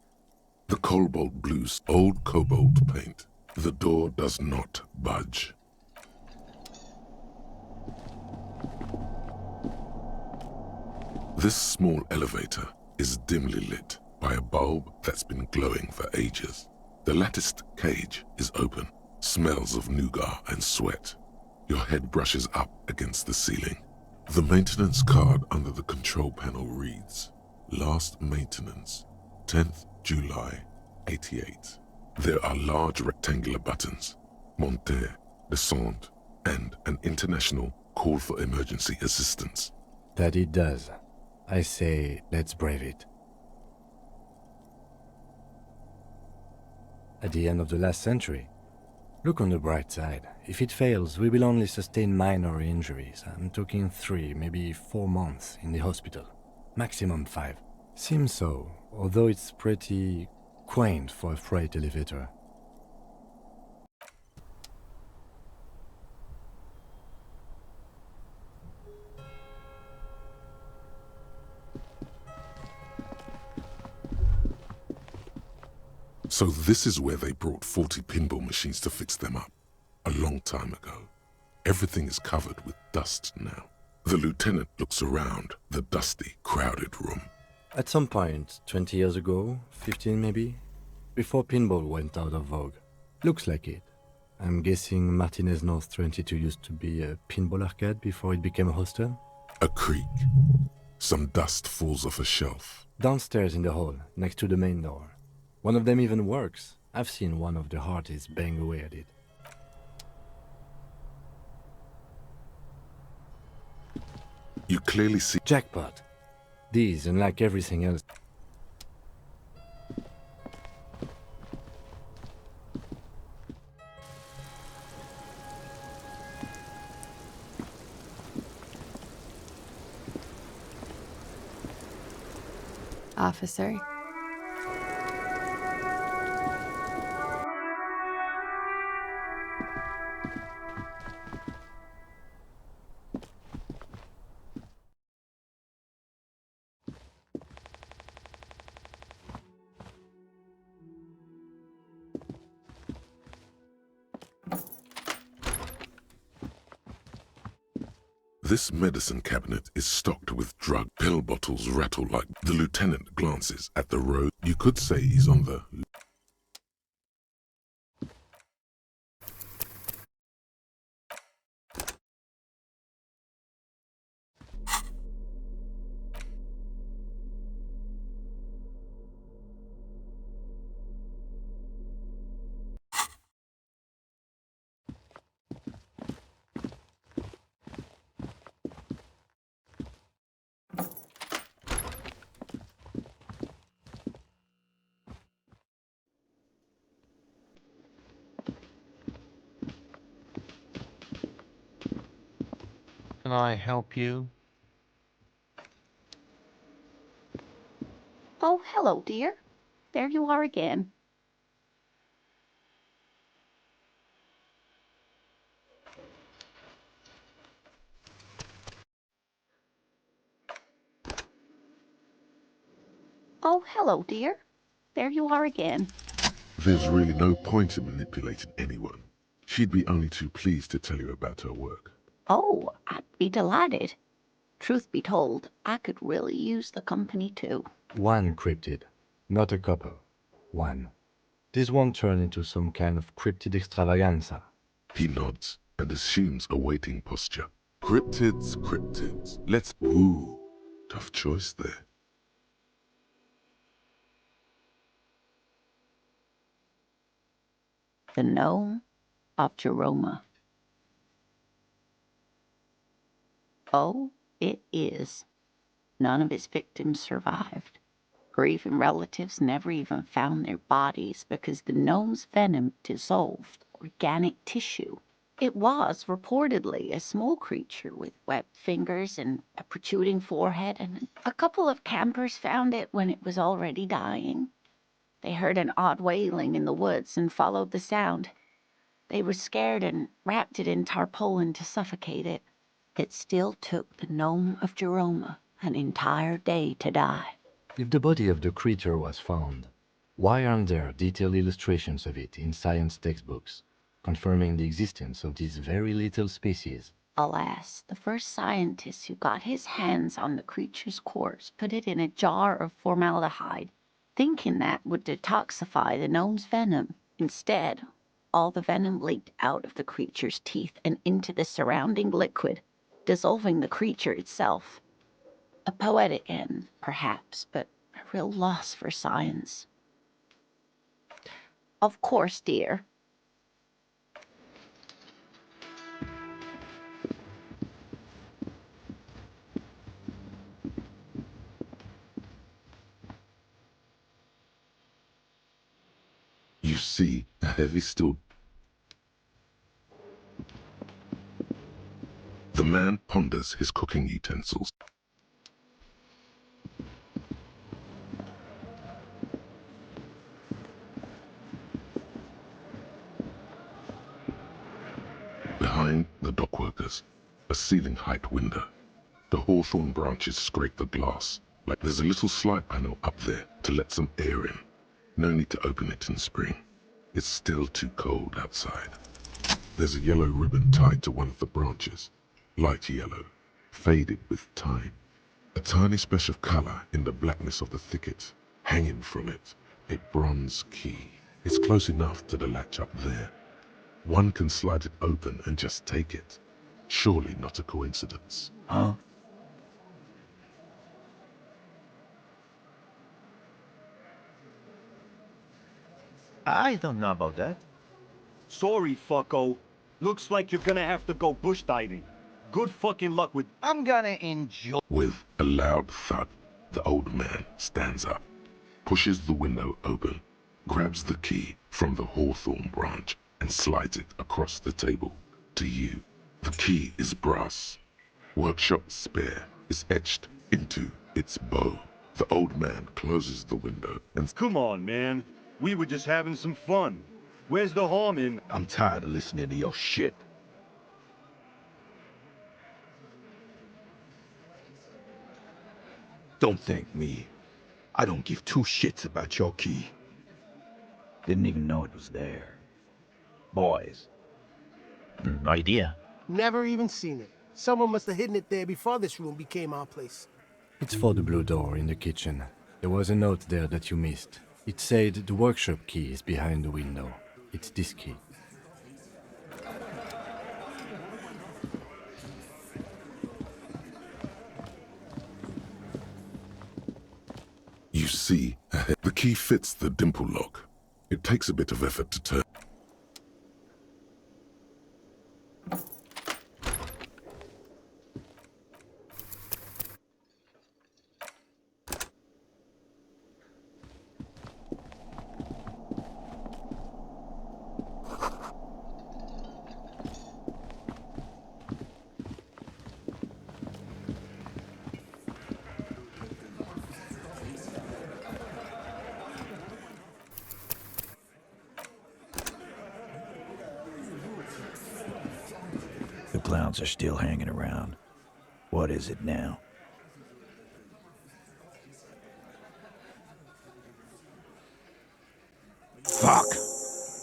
The cobalt blue's old cobalt paint. The door does not budge. This small elevator is dimly lit by a bulb that's been glowing for ages. The latticed cage is open, smells of nougat and sweat. Your head brushes up against the ceiling. The maintenance card under the control panel reads, Last maintenance, 10th July, 88. There are large rectangular buttons, monter, descente, and an international call for emergency assistance. That it does. I say, let's brave it. At the end of the last century. Look on the bright side. If it fails, we will only sustain minor injuries. I'm talking 3, maybe 4 months in the hospital. Maximum 5. Seems so, although it's pretty quaint for a freight elevator. So this is where they brought 40 pinball machines to fix them up, a long time ago. Everything is covered with dust now. The lieutenant looks around the dusty, crowded room. At some point, 20 years ago, 15 maybe, before pinball went out of vogue. Looks like it. I'm guessing Martinez North 22 used to be a pinball arcade before it became a hostel? A creak. Some dust falls off a shelf. Downstairs in the hall, next to the main door. One of them even works. I've seen one of the artists bang away at it. You clearly see Jackpot. These, unlike everything else, Officer. this medicine cabinet is stocked with drug. Pill bottles rattle like the lieutenant glances at the road. You could say he's on the Can I help you? Oh, hello, dear. There you are again. Oh, hello, dear. There you are again. There's really no point in manipulating anyone. She'd be only too pleased to tell you about her work. Oh, I'd be delighted. Truth be told, I could really use the company too. One cryptid, not a couple. One. This won't turn into some kind of cryptid extravaganza. He nods and assumes a waiting posture. Cryptids, cryptids. Let's... Ooh, tough choice there. The gnome of Jeroma. Oh, it is. None of his victims survived. Grieving relatives never even found their bodies because the gnome's venom dissolved organic tissue. It was reportedly a small creature with webbed fingers and a protruding forehead, and a couple of campers found it when it was already dying. They heard an odd wailing in the woods and followed the sound. They were scared and wrapped it in tarpaulin to suffocate it. It still took the gnome of Jeroma an entire day to die. If the body of the creature was found, why aren't there detailed illustrations of it in science textbooks, confirming the existence of this very little species? Alas, the first scientist who got his hands on the creature's corpse put it in a jar of formaldehyde, thinking that would detoxify the gnome's venom. Instead, all the venom leaked out of the creature's teeth and into the surrounding liquid, dissolving the creature itself. A poetic end, perhaps, but a real loss for science. Of course, dear. You see a heavy stool. The man ponders his cooking utensils. Behind the dockworkers, a ceiling-height window. The hawthorn branches scrape the glass, like there's a little slide panel up there to let some air in. No need to open it in spring. It's still too cold outside. There's a yellow ribbon tied to one of the branches. Light yellow, faded with time. A tiny splash of color in the blackness of the thicket. Hanging from it, a bronze key. It's close enough to the latch up there. One can slide it open and just take it. Surely not a coincidence. Huh? I don't know about that. Sorry, fucko. Looks like you're gonna have to go bush diving. Good fucking luck with... I'm gonna enjoy. With a loud thud, the old man stands up, pushes the window open, grabs the key from the hawthorn branch, and slides it across the table to you. The key is brass. Workshop spare is etched into its bow. The old man closes the window and... Come on, man. We were just having some fun. Where's the harm in... I'm tired of listening to your shit. Don't thank me. I don't give two shits about your key. Didn't even know it was there. Boys. Idea. Never even seen it. Someone must have hidden it there before this room became our place. It's for the blue door in the kitchen. There was a note there that you missed. It said the workshop key is behind the window. It's this key. You see, the key fits the dimple lock. It takes a bit of effort to turn. The clowns are still hanging around. What is it now? Fuck!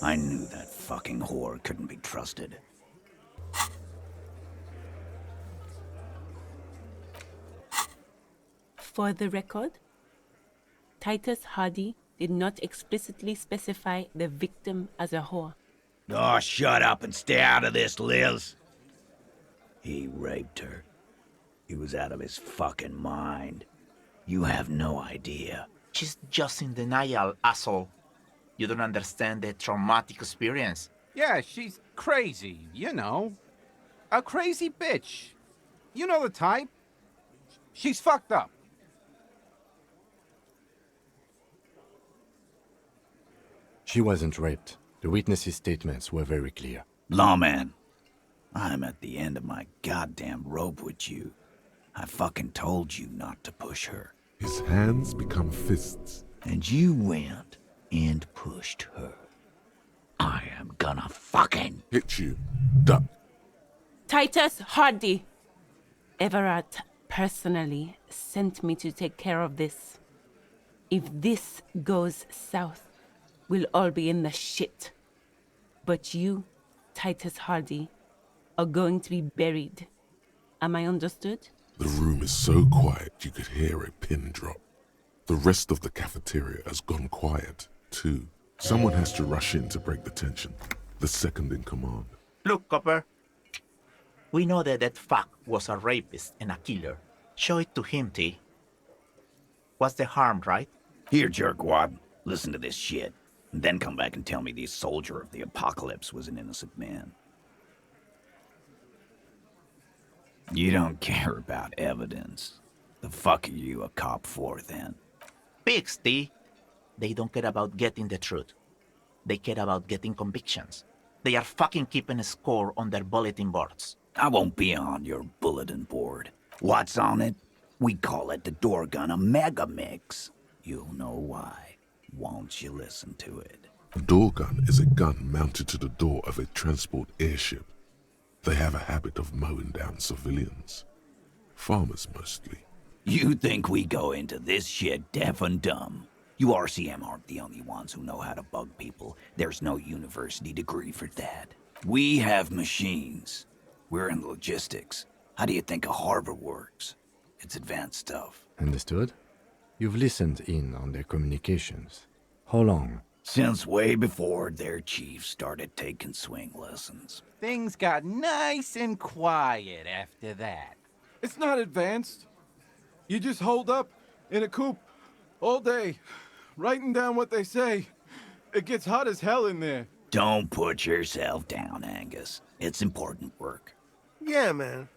I knew that fucking whore couldn't be trusted. For the record, Titus Hardy did not explicitly specify the victim as a whore. Oh, shut up and stay out of this, Liz. He raped her. He was out of his fucking mind. You have no idea. She's just in denial, asshole. You don't understand the traumatic experience. Yeah, she's crazy, you know. A crazy bitch. You know the type. She's fucked up. She wasn't raped. The witnesses' statements were very clear. Lawman, I'm at the end of my goddamn rope with you. I fucking told you not to push her. His hands become fists. And you went and pushed her. I am gonna fucking hit you. Duck. Titus Hardy. Everett personally sent me to take care of this. If this goes south, we'll all be in the shit. But you, Titus Hardy, are going to be buried. Am I understood? The room is so quiet you could hear a pin drop. The rest of the cafeteria has gone quiet, too. Someone has to rush in to break the tension. The second in command. Look, Copper. We know that that fuck was a rapist and a killer. Show it to him, T. What's the harm, right? Here, jerkwad. Listen to this shit. And then come back and tell me the soldier of the apocalypse was an innocent man. You don't care about evidence. The fuck are you a cop for, then? Pigs, T. They don't care about getting the truth. They care about getting convictions. They are fucking keeping a score on their bulletin boards. I won't be on your bulletin board. What's on it? We call it the door gun a mega mix. You'll know why. Won't you listen to it? A door gun is a gun mounted to the door of a transport airship. They have a habit of mowing down civilians. Farmers mostly. You think we go into this shit deaf and dumb? You RCM aren't the only ones who know how to bug people. There's no university degree for that. We have machines. We're in logistics. How do you think a harbor works? It's advanced stuff. Understood? You've listened in on their communications. How long? Since way before their chief started taking swing lessons. Things got nice and quiet after that. It's not advanced. You just hold up in a coop all day, writing down what they say. It gets hot as hell in there. Don't put yourself down, Angus. It's important work. Yeah, man.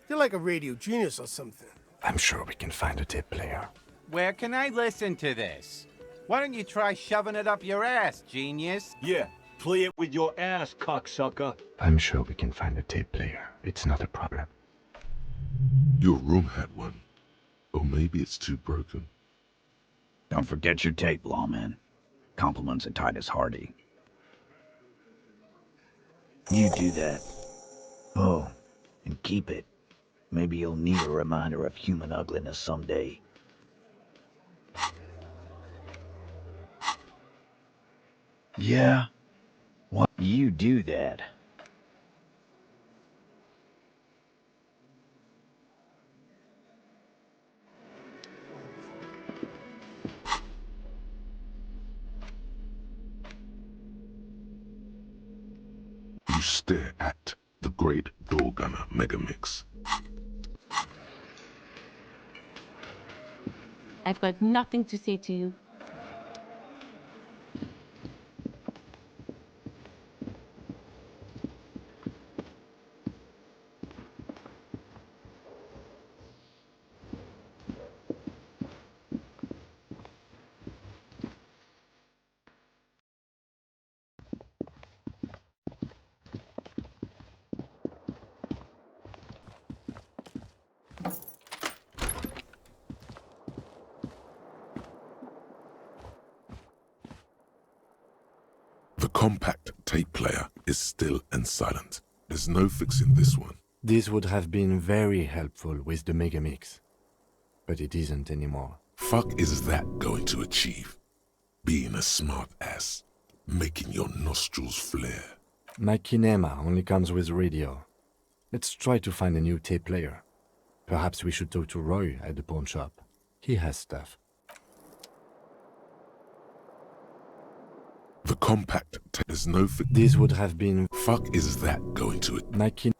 You're like a radio genius or something. I'm sure we can find a tape player. Where can I listen to this? Why don't you try shoving it up your ass, genius? Yeah, play it with your ass, cocksucker. I'm sure we can find a tape player. It's not a problem. Your room had one. Or maybe it's too broken. Don't forget your tape, lawman. Compliments of Titus Hardy. You do that. Oh, and keep it. Maybe you'll need a reminder of human ugliness someday. Yeah? What? You do that. You stare at the great door gunner megamix. I've got nothing to say to you. The compact tape player is still and silent. There's no fixing this one. This would have been very helpful with the Megamix. But it isn't anymore. Fuck is that going to achieve? Being a smart ass, making your nostrils flare. My kinema only comes with radio. Let's try to find a new tape player. Perhaps we should talk to Roy at the pawn shop. He has stuff. The compact there's no This would have been... Fuck is that going to... My kin...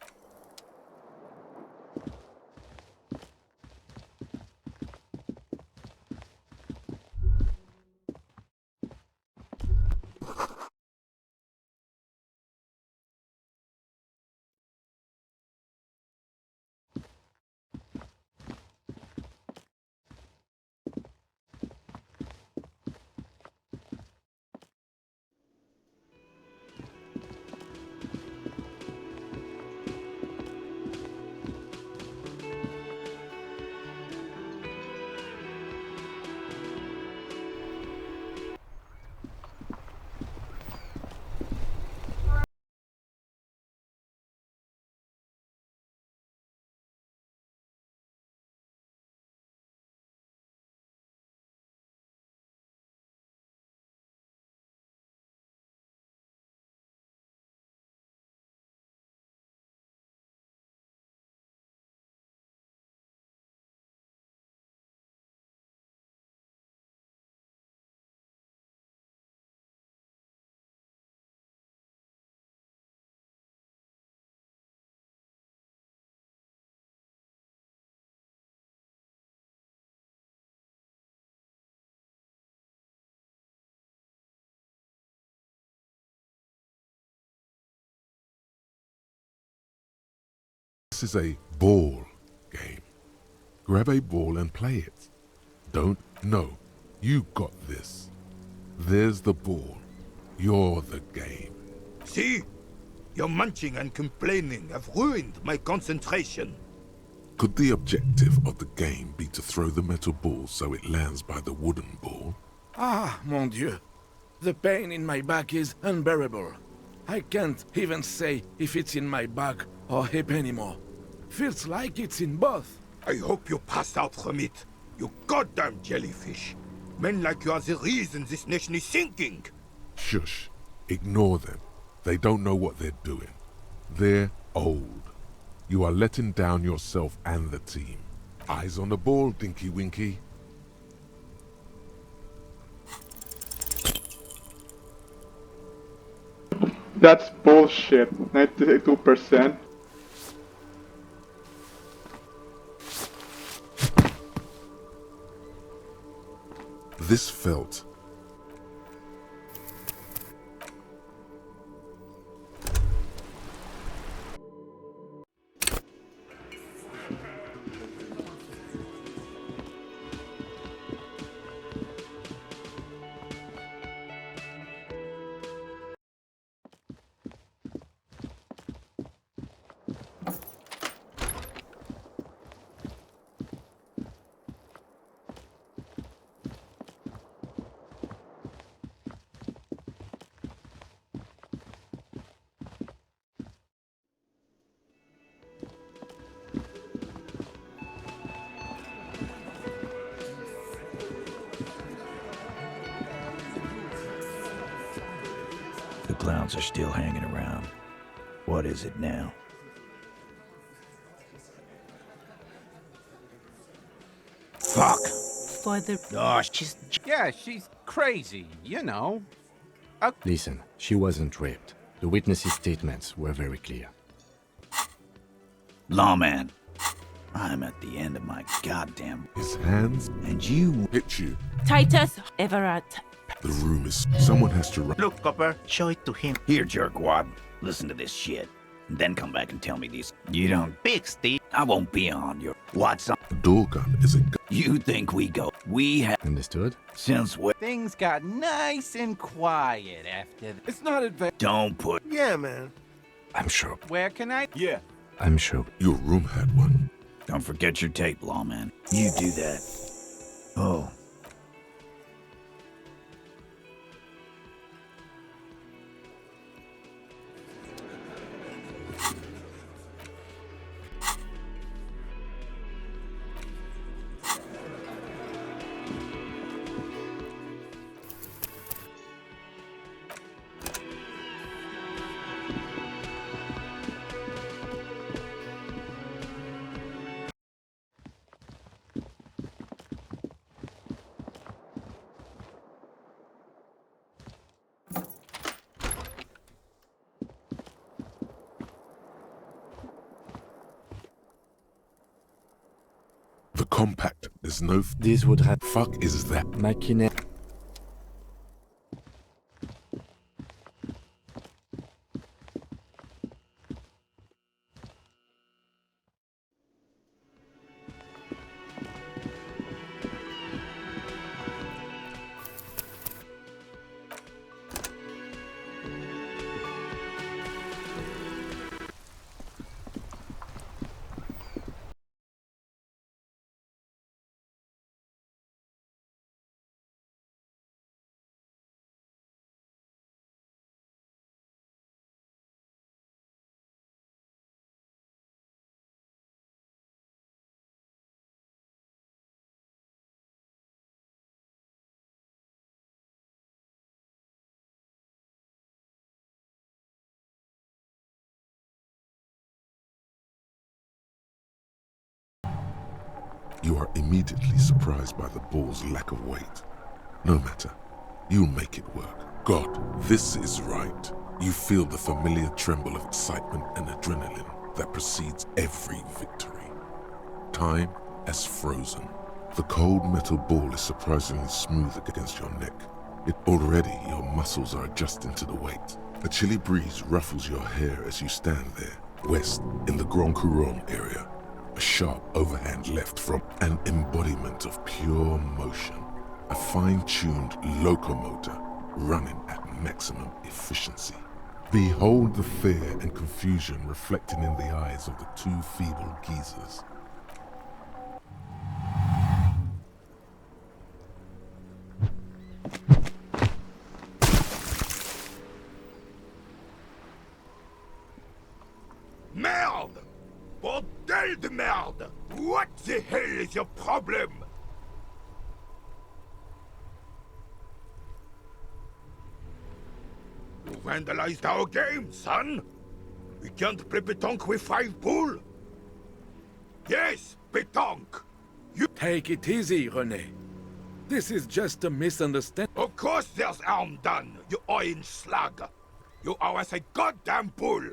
This is a ball game. Grab a ball and play it. Don't know. You got this. There's the ball. You're the game. See? Your munching and complaining have ruined my concentration. Could the objective of the game be to throw the metal ball so it lands by the wooden ball? Ah, mon Dieu. The pain in my back is unbearable. I can't even say if it's in my back or hip anymore. Feels like it's in both. I hope you passed out from it, you goddamn jellyfish. Men like you are the reason this nation is sinking. Shush. Ignore them. They don't know what they're doing. They're old. You are letting down yourself and the team. Eyes on the ball, Dinky Winky. That's bullshit. 92%. This felt... The clowns are still hanging around. What is it now? Fuck! For the... Oh, Yeah, she's crazy, you know. Listen, she wasn't raped. The witnesses' statements were very clear. Lawman, I'm at the end of my goddamn... His hands... And you... hit you. Titus Everett. The room is... Someone has to... Look, Copper, show it to him. Here, jerkwad. Listen to this shit. And then come back and tell me these... You don't... Big Steve. I won't be on your... What's up? The door gun is a gun. You think we go... We have... Understood? Since when... Things got nice and quiet after... It's not advanced. Don't put... Yeah, man. I'm sure. Where can I... Yeah. I'm sure. Your room had one. Don't forget your tape, lawman. You do that. Oh. The compact, there's no This would have... Fuck is that? My kine... You are immediately surprised by the ball's lack of weight. No matter, you'll make it work. God, this is right. You feel the familiar tremble of excitement and adrenaline that precedes every victory. Time has frozen. The cold metal ball is surprisingly smooth against your neck. Already your muscles are adjusting to the weight. A chilly breeze ruffles your hair as you stand there, west in the Grand Couronne area. A sharp overhand left from an embodiment of pure motion. A fine-tuned locomotor running at maximum efficiency. Behold the fear and confusion reflecting in the eyes of the two feeble geezers. Merde! Bordel de merde! What the hell is your problem? You vandalized our game, son! We can't play pétanque with 5 pool? Yes, pétanque! You Take it easy, René. This is just a misunderstanding. Of course there's harm done, you orange slug! You always a goddamn bull!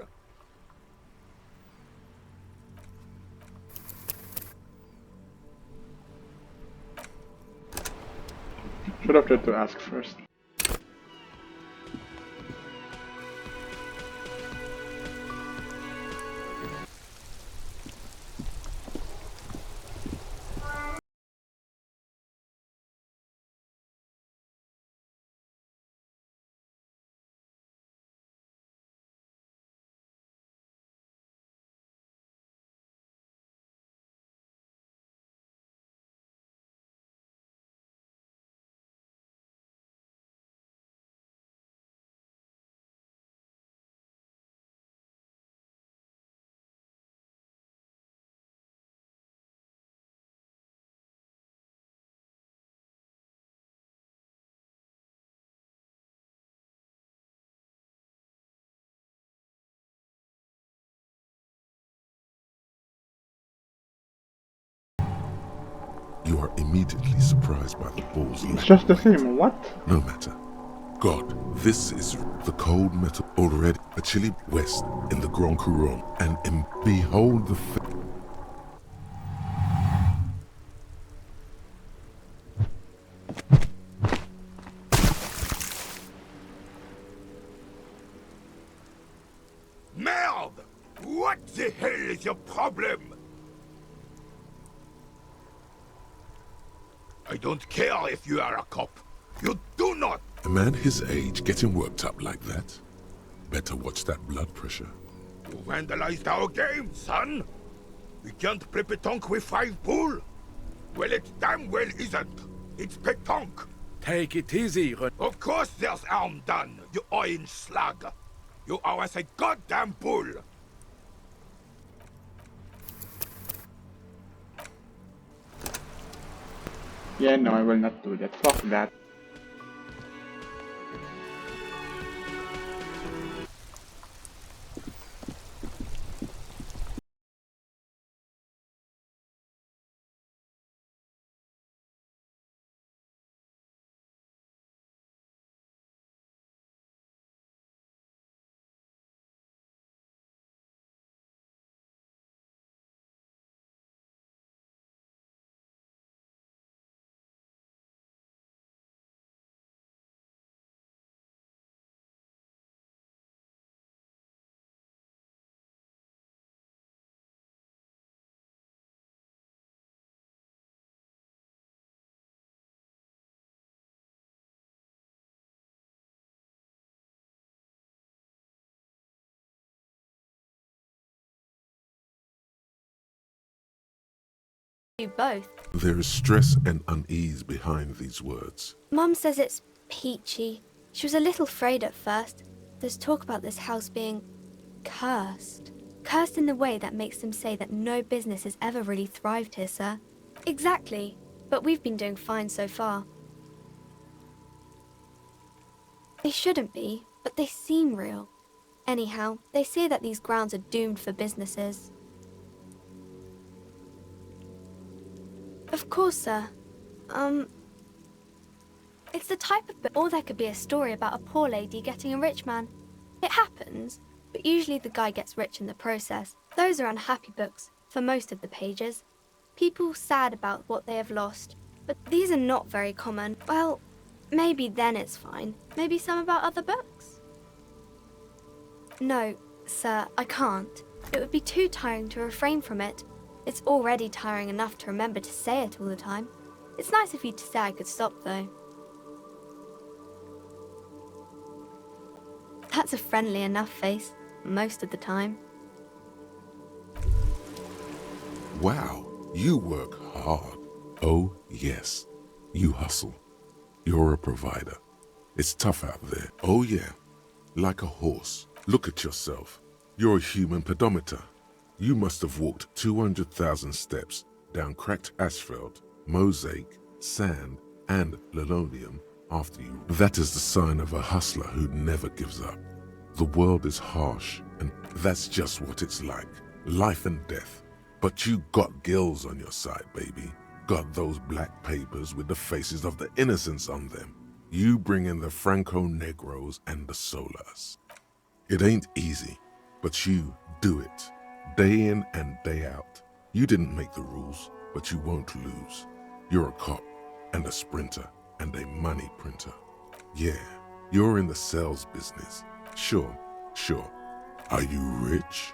Should have tried to ask first. You are immediately surprised by the ball's It's lack just of the weight. same, what? No matter. God, this is the cold metal already. A chilly west in the Grand Couronne and behold the Merde! What the hell is your problem? I don't care if you are a cop. You do not! A man his age getting worked up like that? Better watch that blood pressure. You vandalized our game, son! We can't play pétanque with 5 pool? Well, it damn well isn't. It's pétanque. Take it easy, René. Of course there's harm done, you orange slug. You always a goddamn bull. Yeah, no, I will not do that. Fuck that. do both. There is stress and unease behind these words. Mum says it's peachy. She was a little afraid at first. There's talk about this house being cursed. Cursed in the way that makes them say that no business has ever really thrived here, sir. Exactly. But we've been doing fine so far. They shouldn't be, but they seem real. Anyhow, they say that these grounds are doomed for businesses. Of course, sir. It's the type of book, or there could be a story about a poor lady getting a rich man. It happens, but usually the guy gets rich in the process. Those are unhappy books, for most of the pages. People sad about what they have lost. But these are not very common. Well, maybe then it's fine. Maybe some about other books? No, sir, I can't. It would be too tiring to refrain from it. It's already tiring enough to remember to say it all the time. It's nice of you to say I could stop, though. That's a friendly enough face, most of the time. Wow, you work hard. Oh, yes. You hustle. You're a provider. It's tough out there. Oh, yeah. Like a horse. Look at yourself. You're a human pedometer. You must have walked 200,000 steps down cracked asphalt, mosaic, sand, and linoleum after you. That is the sign of a hustler who never gives up. The world is harsh, and that's just what it's like. Life and death. But you got gills on your side, baby. Got those black papers with the faces of the innocents on them. You bring in the Franco-Negros and the Solas. It ain't easy, but you do it. Day in and day out. You didn't make the rules, but you won't lose. You're a cop, and a sprinter, and a money printer. Yeah, you're in the sales business. Sure. Are you rich?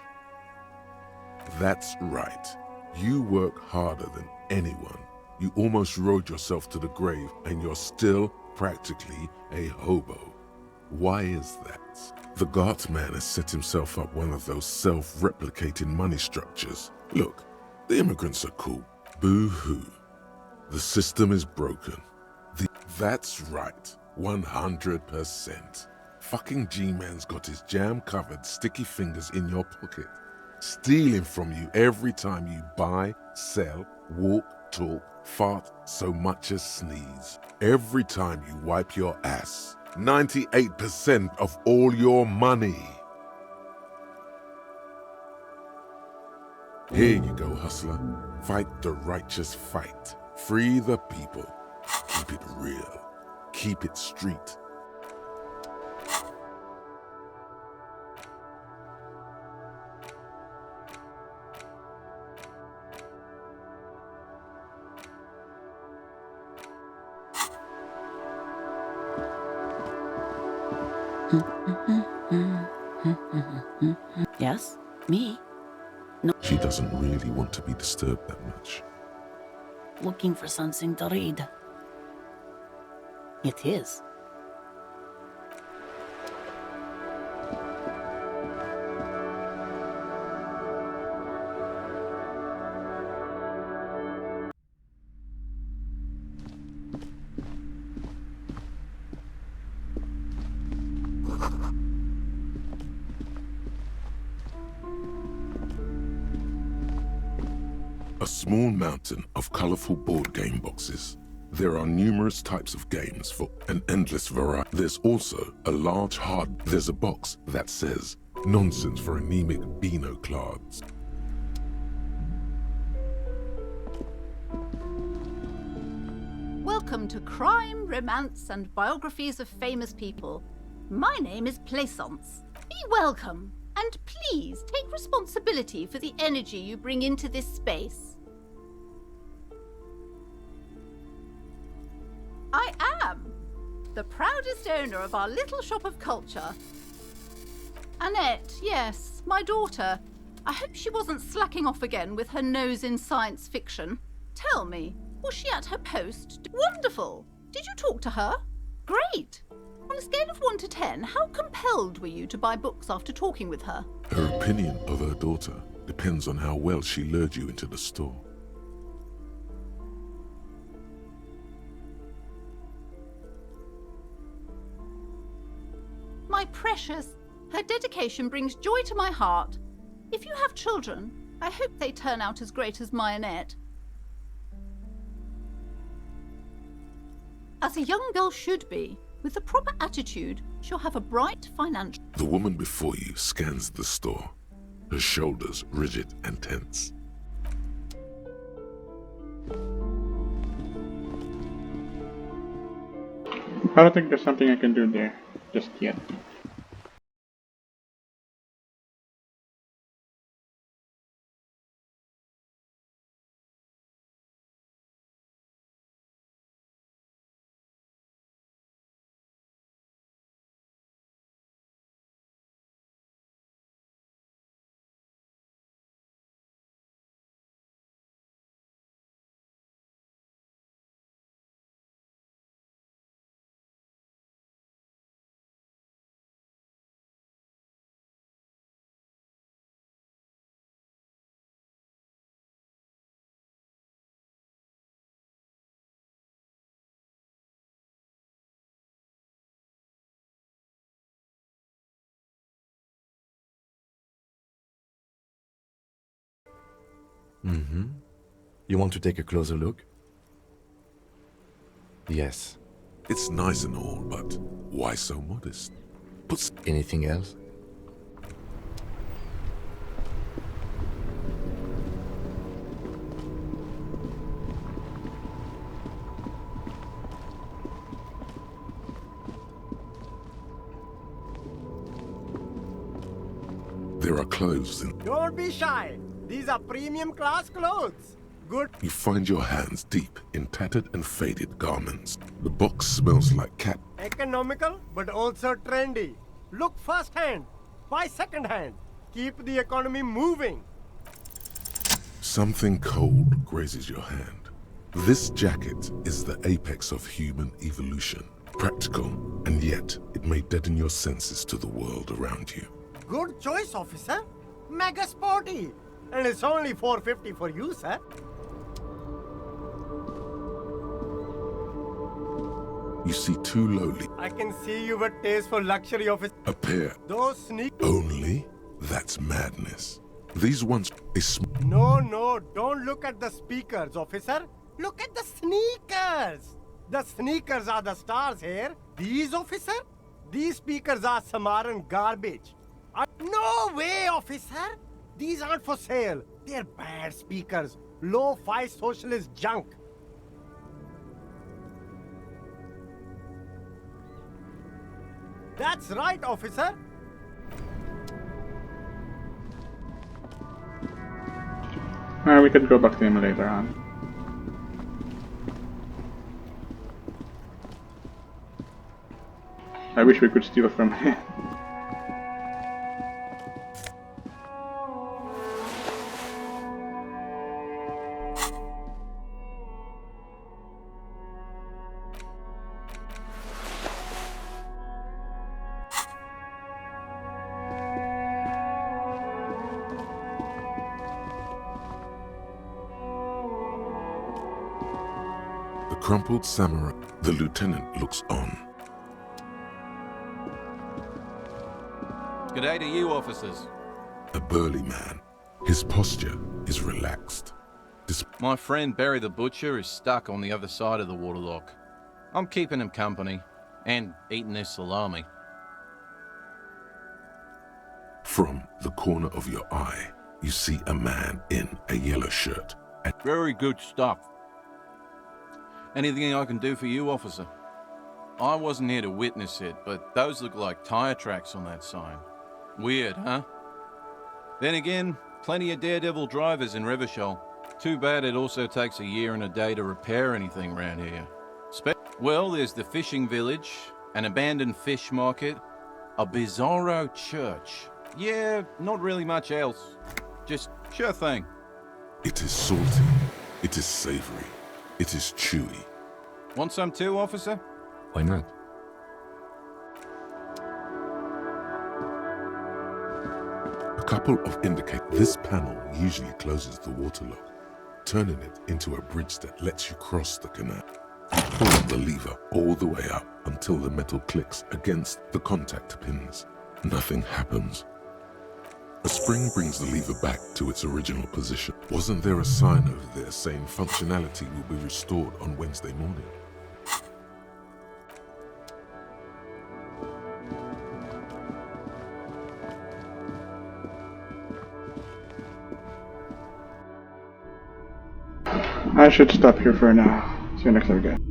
That's right. You work harder than anyone. You almost rode yourself to the grave, and you're still practically a hobo. Why is that? The Gart man has set himself up one of those self-replicating money structures. Look, the immigrants are cool. Boo-hoo. The system is broken. That's right, 100%. Fucking G-man's got his jam-covered sticky fingers in your pocket, stealing from you every time you buy, sell, walk, talk, fart, so much as sneeze. Every time you wipe your ass. 98% of all your money. Here you go, hustler. Fight the righteous fight. Free the people. Keep it real. Keep it street. Yes? Me? No. She doesn't really want to be disturbed that much. Looking for something to read. It is. A small mountain of colorful board game boxes. There are numerous types of games for an endless variety. There's also a large there's a box that says, nonsense for anemic Beano-clads. Welcome to Crime, Romance, and Biographies of Famous People. My name is Plaisance. Be welcome, and please take responsibility for the energy you bring into this space. I am the proudest owner of our little shop of culture. Annette, yes, my daughter. I hope she wasn't slacking off again with her nose in science fiction. Tell me, was she at her post? Wonderful! Did you talk to her? Great! On a scale of 1 to 10, how compelled were you to buy books after talking with her? Her opinion of her daughter depends on how well she lured you into the store. precious. Her dedication brings joy to my heart. If you have children, I hope they turn out as great as my Annette. As a young girl should be, with the proper attitude, she'll have a bright financial... The woman before you scans the store, her shoulders rigid and tense. I don't think there's something I can do there just yet. Mm-hmm. You want to take a closer look? Yes. It's nice and all, but why so modest? Anything else? There are clothes in... Don't be shy. These are premium class clothes. Good. You find your hands deep in tattered and faded garments. The box smells like cat. Economical, but also trendy. Look first-hand, buy second-hand. Keep the economy moving. Something cold grazes your hand. This jacket is the apex of human evolution. Practical, and yet it may deaden your senses to the world around you. Good choice, officer. Mega sporty. And it's only $4.50 for you, sir. You see two lowly... I can see you've a taste for luxury, officer. A pair. Those sneakers... Only? That's madness. These ones... No, don't look at the speakers, officer. Look at the sneakers. The sneakers are the stars here. These, officer? These speakers are Samaran garbage. No way, officer. These aren't for sale. They're bad speakers. Low-fi socialist junk. That's right, officer. We could go back to him later on. I wish we could steal from him. Crumpled samurai. The lieutenant looks on. G'day to you, officers. A burly man. His posture is relaxed. My friend Barry the Butcher is stuck on the other side of the waterlock. I'm keeping him company and eating his salami. From the corner of your eye, you see a man in a yellow shirt. Very good stuff. Anything I can do for you, officer? I wasn't here to witness it, but those look like tire tracks on that sign. Weird, huh? Then again, plenty of daredevil drivers in Revachol. Too bad it also takes a year and a day to repair anything around here. Well, there's the fishing village, an abandoned fish market, a bizarro church. Yeah, not really much else. Just sure thing. It is salty. It is savory. It is chewy. Want some too, officer? Why not? A couple of indicate this panel usually closes the waterlock, turning it into a bridge that lets you cross the canal. You pull the lever all the way up until the metal clicks against the contact pins. Nothing happens. A spring brings the lever back to its original position. Wasn't there a sign over there saying functionality will be restored on Wednesday morning? I should stop here for now. See you next time, guys.